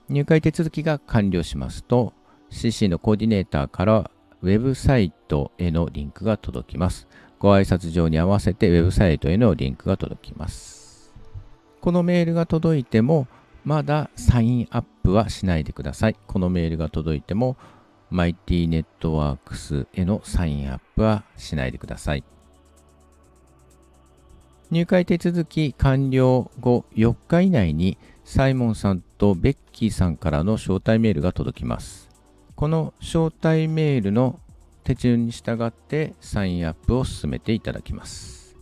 入会手続きが完了しますと、CC のコーディネーターからウェブサイトへのリンクが届きます。ご挨拶状に合わせてウェブサイトへのリンクが届きます。このメールが届いても、まだサインアップはしないでください。このメールが届いても、Mighty Networks へのサインアップはしないでください。入会手続き完了後4日以内にサイモンさんとベッキーさんからの招待メールが届きます。この招待メールの手順に従ってサインアップを進めていただきます。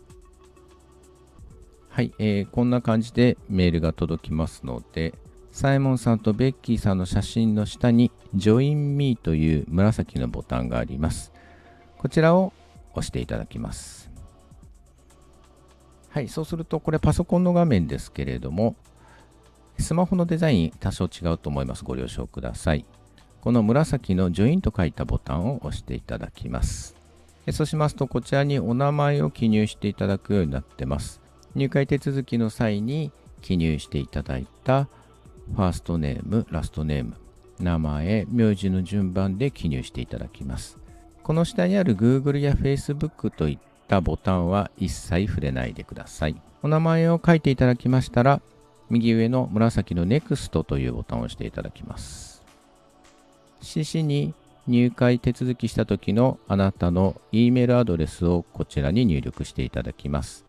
はい、こんな感じでメールが届きますので、サイモンさんとベッキーさんの写真の下に Join Me という紫のボタンがあります。こちらを押していただきます。はい、そうするとこれパソコンの画面ですけれども、スマホのデザイン多少違うと思います。ご了承ください。この紫の Join と書いたボタンを押していただきます。そうしますとこちらにお名前を記入していただくようになっています。入会手続きの際に記入していただいたファーストネーム、ラストネーム、名前、名字の順番で記入していただきます。この下にある Google や Facebook といったボタンは一切触れないでください。お名前を書いていただきましたら、右上の紫の Next というボタンを押していただきます。CC に入会手続きした時のあなたの E メールアドレスをこちらに入力していただきます。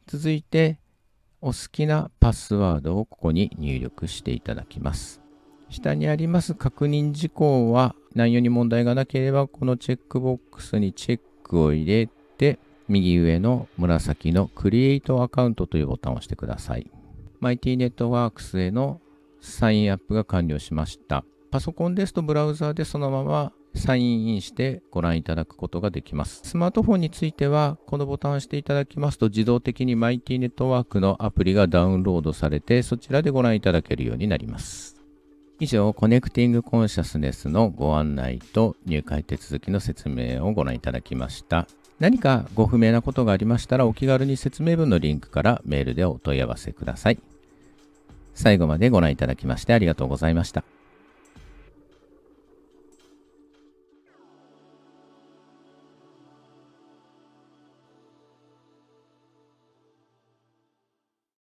続いて、お好きなパスワードをここに入力していただきます。下にあります確認事項は内容に問題がなければこのチェックボックスにチェックを入れて右上の紫の Create アカウントというボタンを押してください。Mighty Networks へのサインアップが完了しました。パソコンですとブラウザーでそのままサインインしてご覧いただくことができます。スマートフォンについてはこのボタンを押していただきますと自動的に Mighty Network のアプリがダウンロードされてそちらでご覧いただけるようになります。以上、コネクティングコンシャスネスのご案内と入会手続きの説明をご覧いただきました。何かご不明なことがありましたらお気軽に説明文のリンクからメールでお問い合わせください。最後までご覧いただきましてありがとうございました。